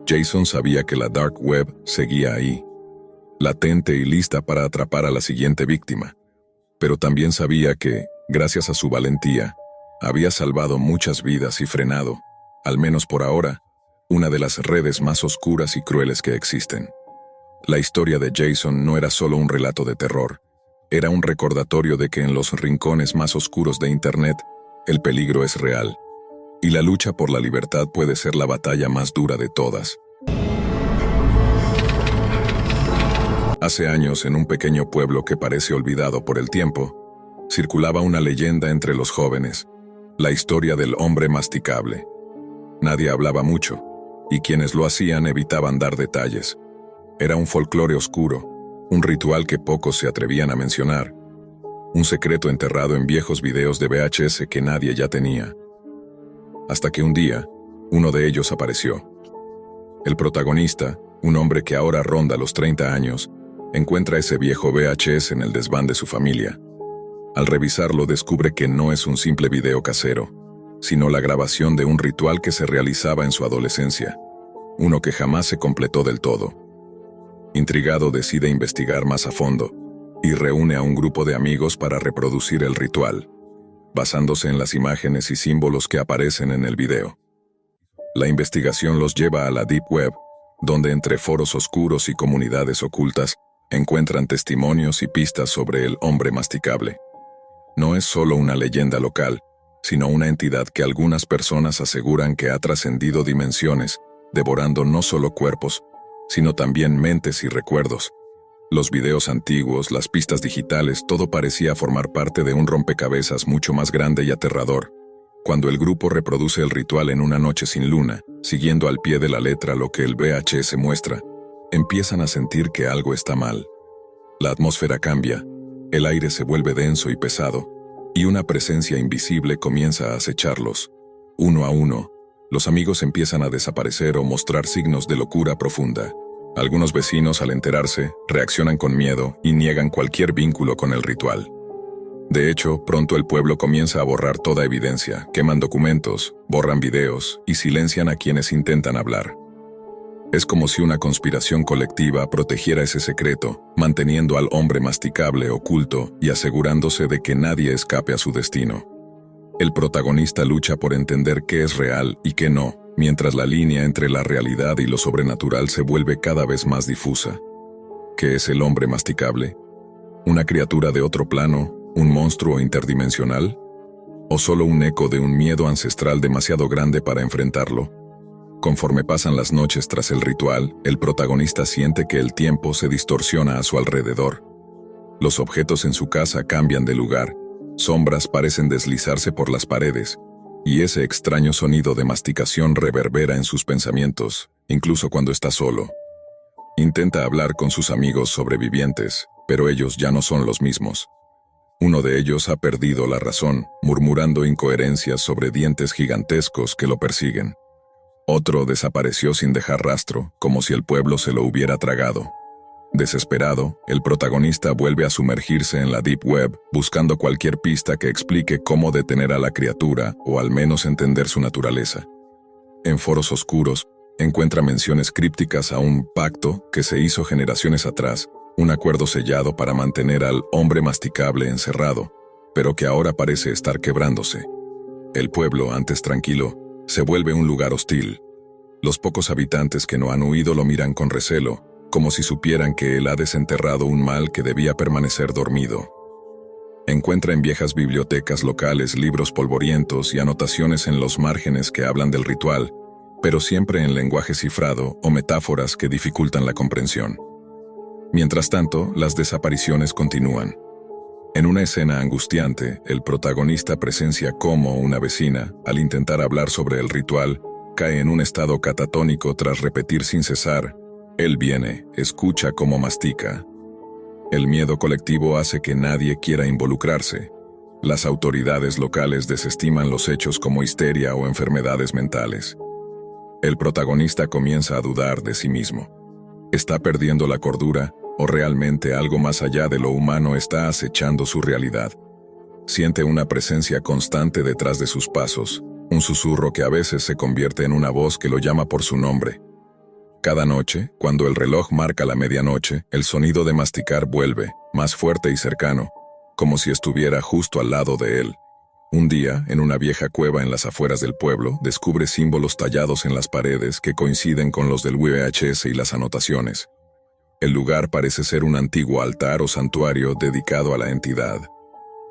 Jason sabía que la dark web seguía ahí, latente y lista para atrapar a la siguiente víctima. pero también sabía que, gracias a su valentía, había salvado muchas vidas y frenado, al menos por ahora, una de las redes más oscuras y crueles que existen. La historia de Jason no era solo un relato de terror, era un recordatorio de que en los rincones más oscuros de Internet, el peligro es real, y la lucha por la libertad puede ser la batalla más dura de todas. Hace años, en un pequeño pueblo que parece olvidado por el tiempo, circulaba una leyenda entre los jóvenes, la historia del hombre masticable. Nadie hablaba mucho, y quienes lo hacían evitaban dar detalles. Era un folclore oscuro, un ritual que pocos se atrevían a mencionar, un secreto enterrado en viejos videos de VHS que nadie ya tenía. Hasta que un día, uno de ellos apareció. El protagonista, un hombre que ahora ronda los 30 años, encuentra ese viejo VHS en el desván de su familia. Al revisarlo descubre que no es un simple video casero, sino la grabación de un ritual que se realizaba en su adolescencia, uno que jamás se completó del todo. Intrigado decide investigar más a fondo, y reúne a un grupo de amigos para reproducir el ritual, basándose en las imágenes y símbolos que aparecen en el video. La investigación los lleva a la Deep Web, donde entre foros oscuros y comunidades ocultas, encuentran testimonios y pistas sobre el hombre masticable. No es solo una leyenda local, sino una entidad que algunas personas aseguran que ha trascendido dimensiones, devorando no solo cuerpos, sino también mentes y recuerdos. Los videos antiguos, las pistas digitales, todo parecía formar parte de un rompecabezas mucho más grande y aterrador. Cuando el grupo reproduce el ritual en una noche sin luna, siguiendo al pie de la letra lo que el VHS muestra, empiezan a sentir que algo está mal. La atmósfera cambia, el aire se vuelve denso y pesado, y una presencia invisible comienza a acecharlos. Uno a uno, los amigos empiezan a desaparecer o mostrar signos de locura profunda. Algunos vecinos, al enterarse, reaccionan con miedo y niegan cualquier vínculo con el ritual. De hecho, pronto el pueblo comienza a borrar toda evidencia, queman documentos, borran videos y silencian a quienes intentan hablar. Es como si una conspiración colectiva protegiera ese secreto, manteniendo al hombre masticable oculto y asegurándose de que nadie escape a su destino. El protagonista lucha por entender qué es real y qué no, mientras la línea entre la realidad y lo sobrenatural se vuelve cada vez más difusa. ¿Qué es el hombre masticable? ¿Una criatura de otro plano? ¿Un monstruo interdimensional? ¿O solo un eco de un miedo ancestral demasiado grande para enfrentarlo? Conforme pasan las noches tras el ritual, el protagonista siente que el tiempo se distorsiona a su alrededor. Los objetos en su casa cambian de lugar, sombras parecen deslizarse por las paredes, y ese extraño sonido de masticación reverbera en sus pensamientos, incluso cuando está solo. Intenta hablar con sus amigos sobrevivientes, pero ellos ya no son los mismos. Uno de ellos ha perdido la razón, murmurando incoherencias sobre dientes gigantescos que lo persiguen. Otro desapareció sin dejar rastro, como si el pueblo se lo hubiera tragado. Desesperado, el protagonista vuelve a sumergirse en la Deep Web, buscando cualquier pista que explique cómo detener a la criatura o al menos entender su naturaleza. En foros oscuros, encuentra menciones crípticas a un pacto que se hizo generaciones atrás, un acuerdo sellado para mantener al hombre masticable encerrado, pero que ahora parece estar quebrándose. El pueblo, antes tranquilo, se vuelve un lugar hostil. Los pocos habitantes que no han huido lo miran con recelo, como si supieran que él ha desenterrado un mal que debía permanecer dormido. Encuentra en viejas bibliotecas locales libros polvorientos y anotaciones en los márgenes que hablan del ritual, pero siempre en lenguaje cifrado o metáforas que dificultan la comprensión. Mientras tanto, las desapariciones continúan. En una escena angustiante, el protagonista presencia cómo una vecina, al intentar hablar sobre el ritual, cae en un estado catatónico tras repetir sin cesar: él viene, escucha cómo mastica. El miedo colectivo hace que nadie quiera involucrarse. Las autoridades locales desestiman los hechos como histeria o enfermedades mentales. El protagonista comienza a dudar de sí mismo. ¿Está perdiendo la cordura o realmente algo más allá de lo humano está acechando su realidad? Siente una presencia constante detrás de sus pasos, un susurro que a veces se convierte en una voz que lo llama por su nombre. Cada noche, cuando el reloj marca la medianoche, el sonido de masticar vuelve, más fuerte y cercano, como si estuviera justo al lado de él. Un día, en una vieja cueva en las afueras del pueblo, descubre símbolos tallados en las paredes que coinciden con los del VHS y las anotaciones. El lugar parece ser un antiguo altar o santuario dedicado a la entidad.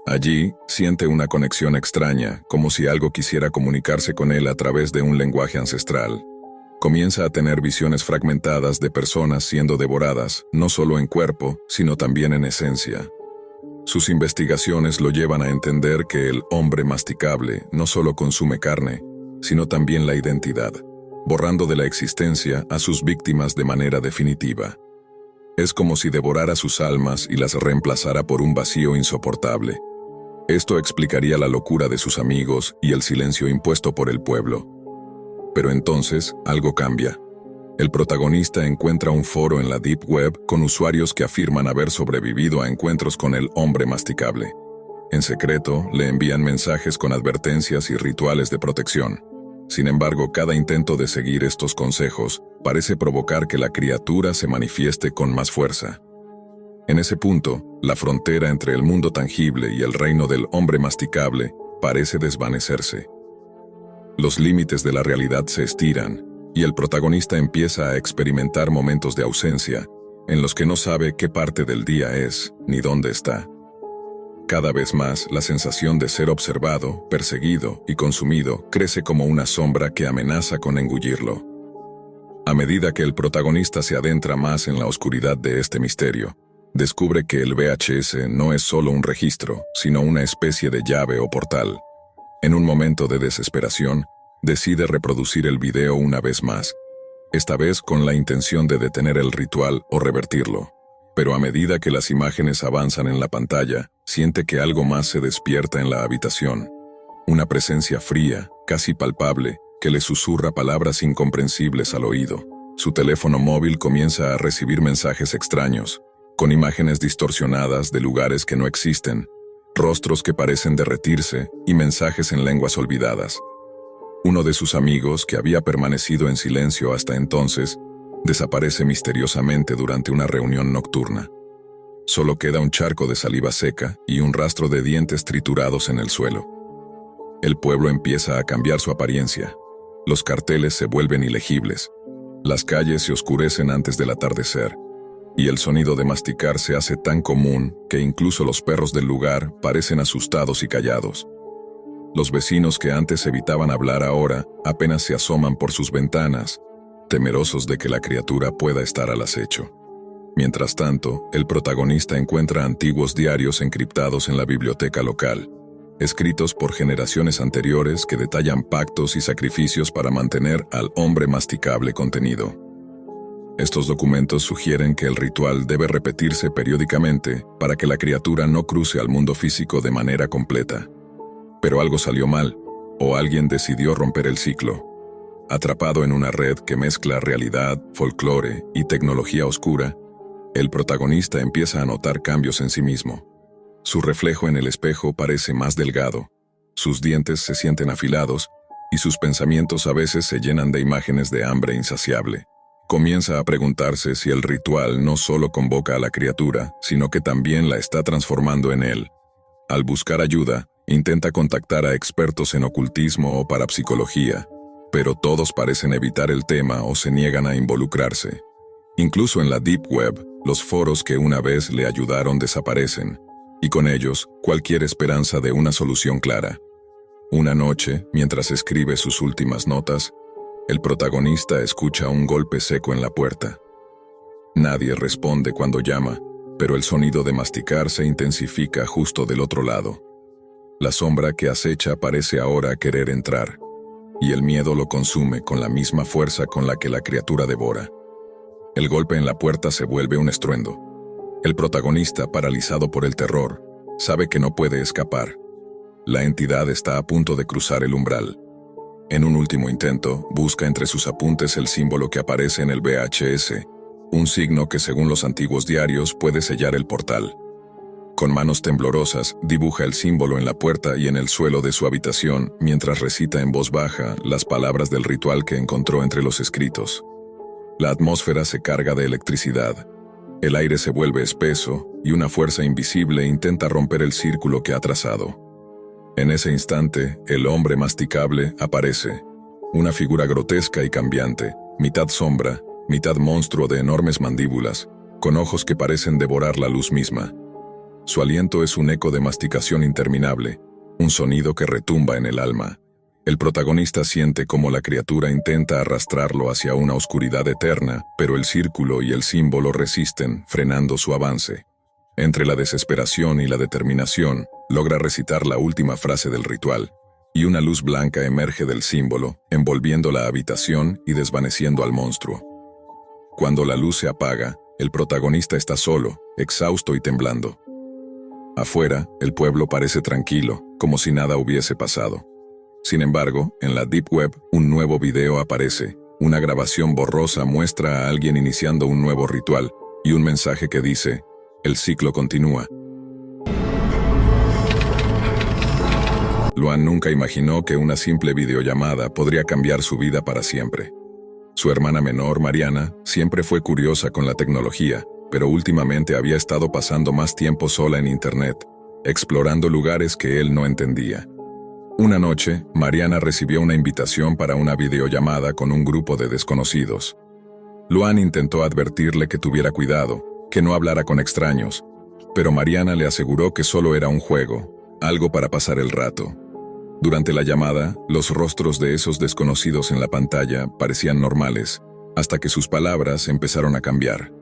Allí, siente una conexión extraña, como si algo quisiera comunicarse con él a través de un lenguaje ancestral. Comienza a tener visiones fragmentadas de personas siendo devoradas, no solo en cuerpo, sino también en esencia. Sus investigaciones lo llevan a entender que el hombre masticable no solo consume carne, sino también la identidad, borrando de la existencia a sus víctimas de manera definitiva. Es como si devorara sus almas y las reemplazara por un vacío insoportable. Esto explicaría la locura de sus amigos y el silencio impuesto por el pueblo. Pero entonces, algo cambia. El protagonista encuentra un foro en la Deep Web con usuarios que afirman haber sobrevivido a encuentros con el hombre masticable. En secreto, le envían mensajes con advertencias y rituales de protección. Sin embargo, cada intento de seguir estos consejos parece provocar que la criatura se manifieste con más fuerza. En ese punto, la frontera entre el mundo tangible y el reino del hombre masticable parece desvanecerse. Los límites de la realidad se estiran, y el protagonista empieza a experimentar momentos de ausencia, en los que no sabe qué parte del día es, ni dónde está. Cada vez más, la sensación de ser observado, perseguido y consumido crece como una sombra que amenaza con engullirlo. A medida que el protagonista se adentra más en la oscuridad de este misterio, descubre que el VHS no es solo un registro, sino una especie de llave o portal. En un momento de desesperación, decide reproducir el video una vez más, esta vez con la intención de detener el ritual o revertirlo. Pero a medida que las imágenes avanzan en la pantalla, siente que algo más se despierta en la habitación. Una presencia fría, casi palpable, que le susurra palabras incomprensibles al oído. Su teléfono móvil comienza a recibir mensajes extraños, con imágenes distorsionadas de lugares que no existen, rostros que parecen derretirse y mensajes en lenguas olvidadas. Uno de sus amigos, que había permanecido en silencio hasta entonces, desaparece misteriosamente durante una reunión nocturna. Solo queda un charco de saliva seca y un rastro de dientes triturados en el suelo. El pueblo empieza a cambiar su apariencia. Los carteles se vuelven ilegibles. Las calles se oscurecen antes del atardecer. Y el sonido de masticar se hace tan común que incluso los perros del lugar parecen asustados y callados. Los vecinos que antes evitaban hablar ahora apenas se asoman por sus ventanas, temerosos de que la criatura pueda estar al acecho. Mientras tanto, el protagonista encuentra antiguos diarios encriptados en la biblioteca local, escritos por generaciones anteriores que detallan pactos y sacrificios para mantener al hombre masticable contenido. Estos documentos sugieren que el ritual debe repetirse periódicamente para que la criatura no cruce al mundo físico de manera completa. Pero algo salió mal, o alguien decidió romper el ciclo. Atrapado en una red que mezcla realidad, folclore y tecnología oscura, el protagonista empieza a notar cambios en sí mismo. Su reflejo en el espejo parece más delgado, sus dientes se sienten afilados y sus pensamientos a veces se llenan de imágenes de hambre insaciable. Comienza a preguntarse si el ritual no solo convoca a la criatura, sino que también la está transformando en él. Al buscar ayuda, intenta contactar a expertos en ocultismo o parapsicología, pero todos parecen evitar el tema o se niegan a involucrarse. Incluso en la Deep Web, los foros que una vez le ayudaron desaparecen, y con ellos cualquier esperanza de una solución clara. Una noche, mientras escribe sus últimas notas, el protagonista escucha un golpe seco en la puerta. Nadie responde cuando llama, pero el sonido de masticar se intensifica justo del otro lado. La sombra que acecha parece ahora querer entrar, y el miedo lo consume con la misma fuerza con la que la criatura devora. El golpe en la puerta se vuelve un estruendo. El protagonista, paralizado por el terror, sabe que no puede escapar. La entidad está a punto de cruzar el umbral. En un último intento, busca entre sus apuntes el símbolo que aparece en el VHS, un signo que según los antiguos diarios puede sellar el portal. Con manos temblorosas, dibuja el símbolo en la puerta y en el suelo de su habitación mientras recita en voz baja las palabras del ritual que encontró entre los escritos. La atmósfera se carga de electricidad. El aire se vuelve espeso y una fuerza invisible intenta romper el círculo que ha trazado. En ese instante, el hombre masticable aparece, una figura grotesca y cambiante, mitad sombra, mitad monstruo de enormes mandíbulas, con ojos que parecen devorar la luz misma. Su aliento es un eco de masticación interminable, un sonido que retumba en el alma. El protagonista siente cómo la criatura intenta arrastrarlo hacia una oscuridad eterna, pero el círculo y el símbolo resisten, frenando su avance. Entre la desesperación y la determinación, logra recitar la última frase del ritual, y una luz blanca emerge del símbolo, envolviendo la habitación y desvaneciendo al monstruo. Cuando la luz se apaga, el protagonista está solo, exhausto y temblando. Afuera, el pueblo parece tranquilo, como si nada hubiese pasado. Sin embargo, en la Deep Web, un nuevo video aparece. Una grabación borrosa muestra a alguien iniciando un nuevo ritual, y un mensaje que dice: el ciclo continúa. Luan nunca imaginó que una simple videollamada podría cambiar su vida para siempre. Su hermana menor, Mariana, siempre fue curiosa con la tecnología, pero últimamente había estado pasando más tiempo sola en Internet, explorando lugares que él no entendía. Una noche, Mariana recibió una invitación para una videollamada con un grupo de desconocidos. Luan intentó advertirle que tuviera cuidado, que no hablara con extraños, pero Mariana le aseguró que solo era un juego, algo para pasar el rato. Durante la llamada, los rostros de esos desconocidos en la pantalla parecían normales, hasta que sus palabras empezaron a cambiar.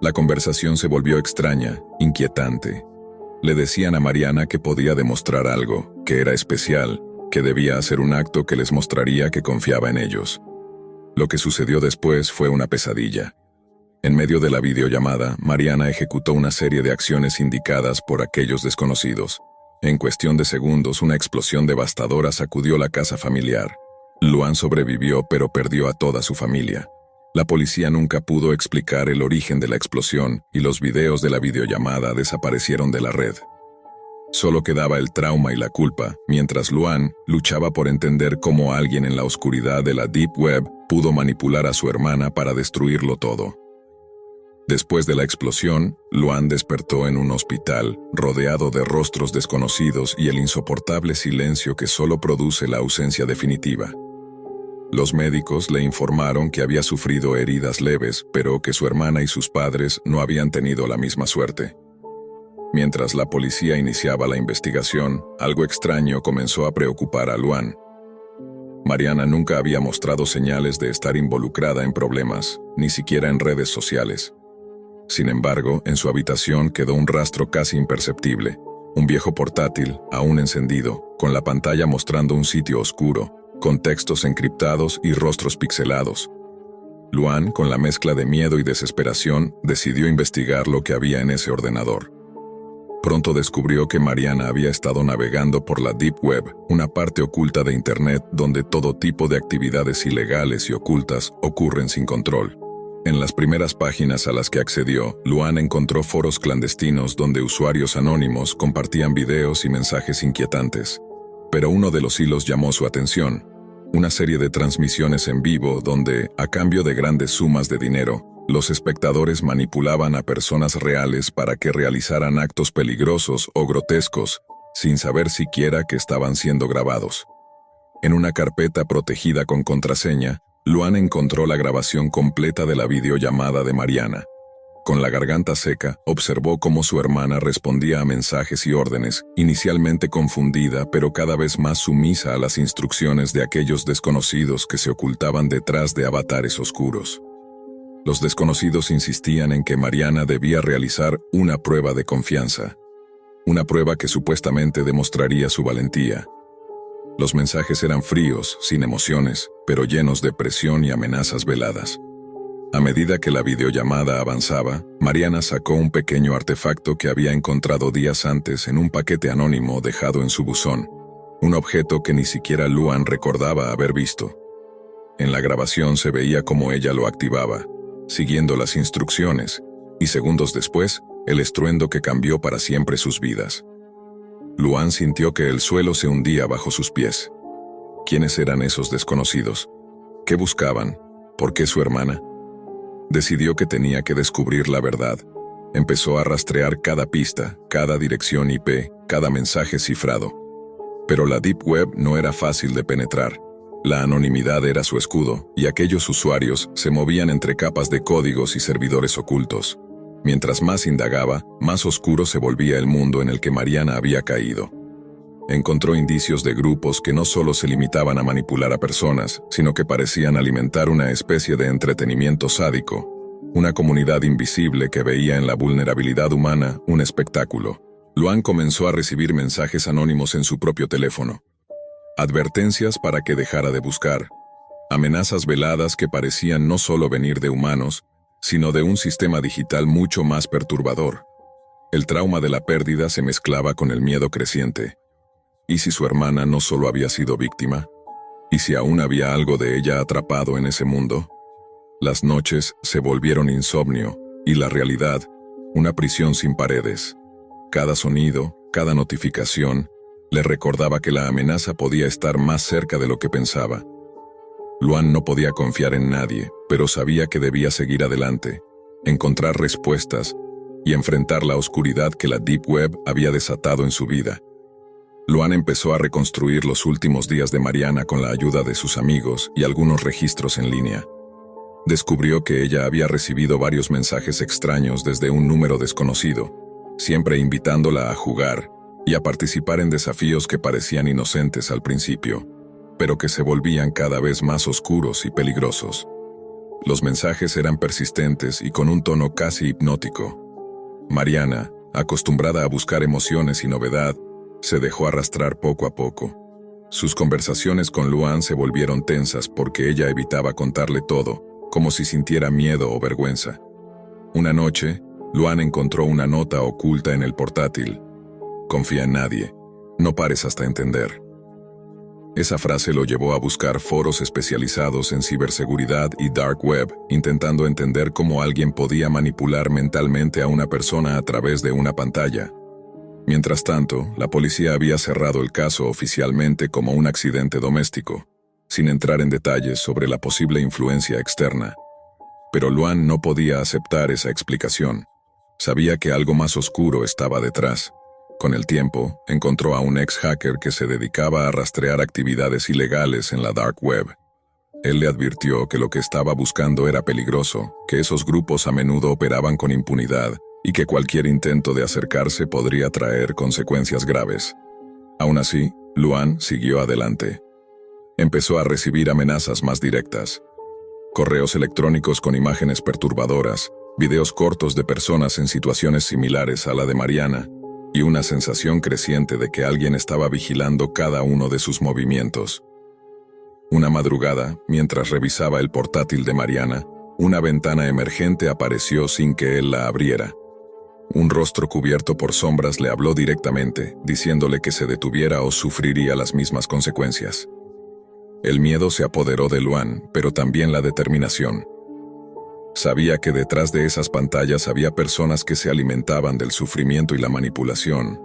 La conversación se volvió extraña, inquietante. Le decían a Mariana que podía demostrar algo, que era especial, que debía hacer un acto que les mostraría que confiaba en ellos. Lo que sucedió después fue una pesadilla. En medio de la videollamada, Mariana ejecutó una serie de acciones indicadas por aquellos desconocidos. En cuestión de segundos, una explosión devastadora sacudió la casa familiar. Luan sobrevivió, pero perdió a toda su familia. La policía nunca pudo explicar el origen de la explosión y los videos de la videollamada desaparecieron de la red. Solo quedaba el trauma y la culpa, mientras Luan luchaba por entender cómo alguien en la oscuridad de la Deep Web pudo manipular a su hermana para destruirlo todo. Después de la explosión, Luan despertó en un hospital, rodeado de rostros desconocidos y el insoportable silencio que solo produce la ausencia definitiva. Los médicos le informaron que había sufrido heridas leves, pero que su hermana y sus padres no habían tenido la misma suerte. Mientras la policía iniciaba la investigación, algo extraño comenzó a preocupar a Luan. Mariana nunca había mostrado señales de estar involucrada en problemas, ni siquiera en redes sociales. Sin embargo, en su habitación quedó un rastro casi imperceptible, un viejo portátil, aún encendido, con la pantalla mostrando un sitio oscuro, con textos encriptados y rostros pixelados. Luan, con la mezcla de miedo y desesperación, decidió investigar lo que había en ese ordenador. Pronto descubrió que Mariana había estado navegando por la Deep Web, una parte oculta de Internet donde todo tipo de actividades ilegales y ocultas ocurren sin control. En las primeras páginas a las que accedió, Luan encontró foros clandestinos donde usuarios anónimos compartían videos y mensajes inquietantes. Pero uno de los hilos llamó su atención: una serie de transmisiones en vivo donde, a cambio de grandes sumas de dinero, los espectadores manipulaban a personas reales para que realizaran actos peligrosos o grotescos, sin saber siquiera que estaban siendo grabados. En una carpeta protegida con contraseña, Luan encontró la grabación completa de la videollamada de Mariana. Con la garganta seca, observó cómo su hermana respondía a mensajes y órdenes, inicialmente confundida pero cada vez más sumisa a las instrucciones de aquellos desconocidos que se ocultaban detrás de avatares oscuros. Los desconocidos insistían en que Mariana debía realizar una prueba de confianza, una prueba que supuestamente demostraría su valentía. Los mensajes eran fríos, sin emociones, pero llenos de presión y amenazas veladas. A medida que la videollamada avanzaba, Mariana sacó un pequeño artefacto que había encontrado días antes en un paquete anónimo dejado en su buzón, un objeto que ni siquiera Luan recordaba haber visto. En la grabación se veía cómo ella lo activaba, siguiendo las instrucciones, y segundos después, el estruendo que cambió para siempre sus vidas. Luan sintió que el suelo se hundía bajo sus pies. ¿Quiénes eran esos desconocidos? ¿Qué buscaban? ¿Por qué su hermana? Decidió que tenía que descubrir la verdad. Empezó a rastrear cada pista, cada dirección IP, cada mensaje cifrado. Pero la Deep Web no era fácil de penetrar. La anonimidad era su escudo, y aquellos usuarios se movían entre capas de códigos y servidores ocultos. Mientras más indagaba, más oscuro se volvía el mundo en el que Mariana había caído. Encontró indicios de grupos que no solo se limitaban a manipular a personas, sino que parecían alimentar una especie de entretenimiento sádico, una comunidad invisible que veía en la vulnerabilidad humana un espectáculo. Luan comenzó a recibir mensajes anónimos en su propio teléfono. Advertencias para que dejara de buscar. Amenazas veladas que parecían no solo venir de humanos, sino de un sistema digital mucho más perturbador. El trauma de la pérdida se mezclaba con el miedo creciente. ¿Y si su hermana no solo había sido víctima? ¿Y si aún había algo de ella atrapado en ese mundo? Las noches se volvieron insomnio, y la realidad, una prisión sin paredes. Cada sonido, cada notificación, le recordaba que la amenaza podía estar más cerca de lo que pensaba. Luan no podía confiar en nadie, pero sabía que debía seguir adelante, encontrar respuestas y enfrentar la oscuridad que la Deep Web había desatado en su vida. Luan empezó a reconstruir los últimos días de Mariana con la ayuda de sus amigos y algunos registros en línea. Descubrió que ella había recibido varios mensajes extraños desde un número desconocido, siempre invitándola a jugar y a participar en desafíos que parecían inocentes al principio, pero que se volvían cada vez más oscuros y peligrosos. Los mensajes eran persistentes y con un tono casi hipnótico. Mariana, acostumbrada a buscar emociones y novedad, se dejó arrastrar poco a poco. Sus conversaciones con Luan se volvieron tensas porque ella evitaba contarle todo, como si sintiera miedo o vergüenza. Una noche, Luan encontró una nota oculta en el portátil. Confía en nadie, no pares hasta entender. Esa frase lo llevó a buscar foros especializados en ciberseguridad y dark web, intentando entender cómo alguien podía manipular mentalmente a una persona a través de una pantalla. Mientras tanto, la policía había cerrado el caso oficialmente como un accidente doméstico, sin entrar en detalles sobre la posible influencia externa. Pero Luan no podía aceptar esa explicación. Sabía que algo más oscuro estaba detrás. Con el tiempo, encontró a un ex-hacker que se dedicaba a rastrear actividades ilegales en la dark web. Él le advirtió que lo que estaba buscando era peligroso, que esos grupos a menudo operaban con impunidad, y que cualquier intento de acercarse podría traer consecuencias graves. Aún así, Luan siguió adelante. Empezó a recibir amenazas más directas. Correos electrónicos con imágenes perturbadoras, videos cortos de personas en situaciones similares a la de Mariana, y una sensación creciente de que alguien estaba vigilando cada uno de sus movimientos. Una madrugada, mientras revisaba el portátil de Mariana, una ventana emergente apareció sin que él la abriera. Un rostro cubierto por sombras le habló directamente, diciéndole que se detuviera o sufriría las mismas consecuencias. El miedo se apoderó de Luan, pero también la determinación. Sabía que detrás de esas pantallas había personas que se alimentaban del sufrimiento y la manipulación,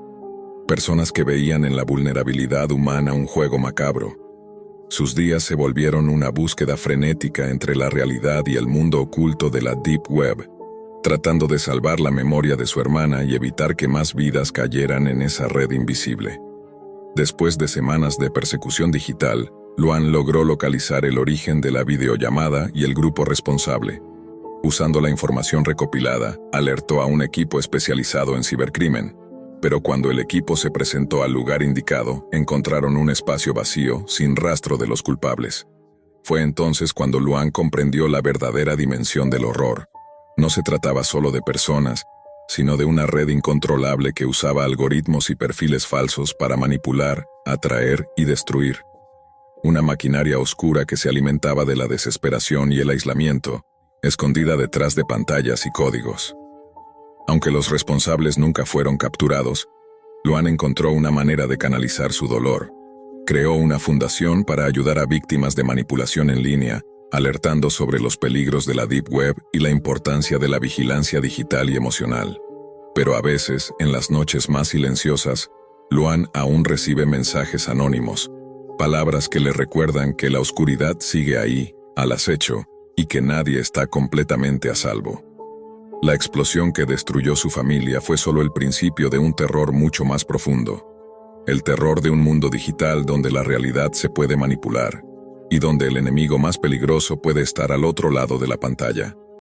personas que veían en la vulnerabilidad humana un juego macabro. Sus días se volvieron una búsqueda frenética entre la realidad y el mundo oculto de la Deep Web, tratando de salvar la memoria de su hermana y evitar que más vidas cayeran en esa red invisible. Después de semanas de persecución digital, Luan logró localizar el origen de la videollamada y el grupo responsable. Usando la información recopilada, alertó a un equipo especializado en cibercrimen. Pero cuando el equipo se presentó al lugar indicado, encontraron un espacio vacío, sin rastro de los culpables. Fue entonces cuando Luan comprendió la verdadera dimensión del horror. No se trataba solo de personas, sino de una red incontrolable que usaba algoritmos y perfiles falsos para manipular, atraer y destruir. Una maquinaria oscura que se alimentaba de la desesperación y el aislamiento, escondida detrás de pantallas y códigos. Aunque los responsables nunca fueron capturados, Luan encontró una manera de canalizar su dolor. Creó una fundación para ayudar a víctimas de manipulación en línea, alertando sobre los peligros de la Deep Web y la importancia de la vigilancia digital y emocional. Pero a veces, en las noches más silenciosas, Luan aún recibe mensajes anónimos, palabras que le recuerdan que la oscuridad sigue ahí, al acecho, y que nadie está completamente a salvo. La explosión que destruyó su familia fue solo el principio de un terror mucho más profundo. El terror de un mundo digital donde la realidad se puede manipular y donde el enemigo más peligroso puede estar al otro lado de la pantalla.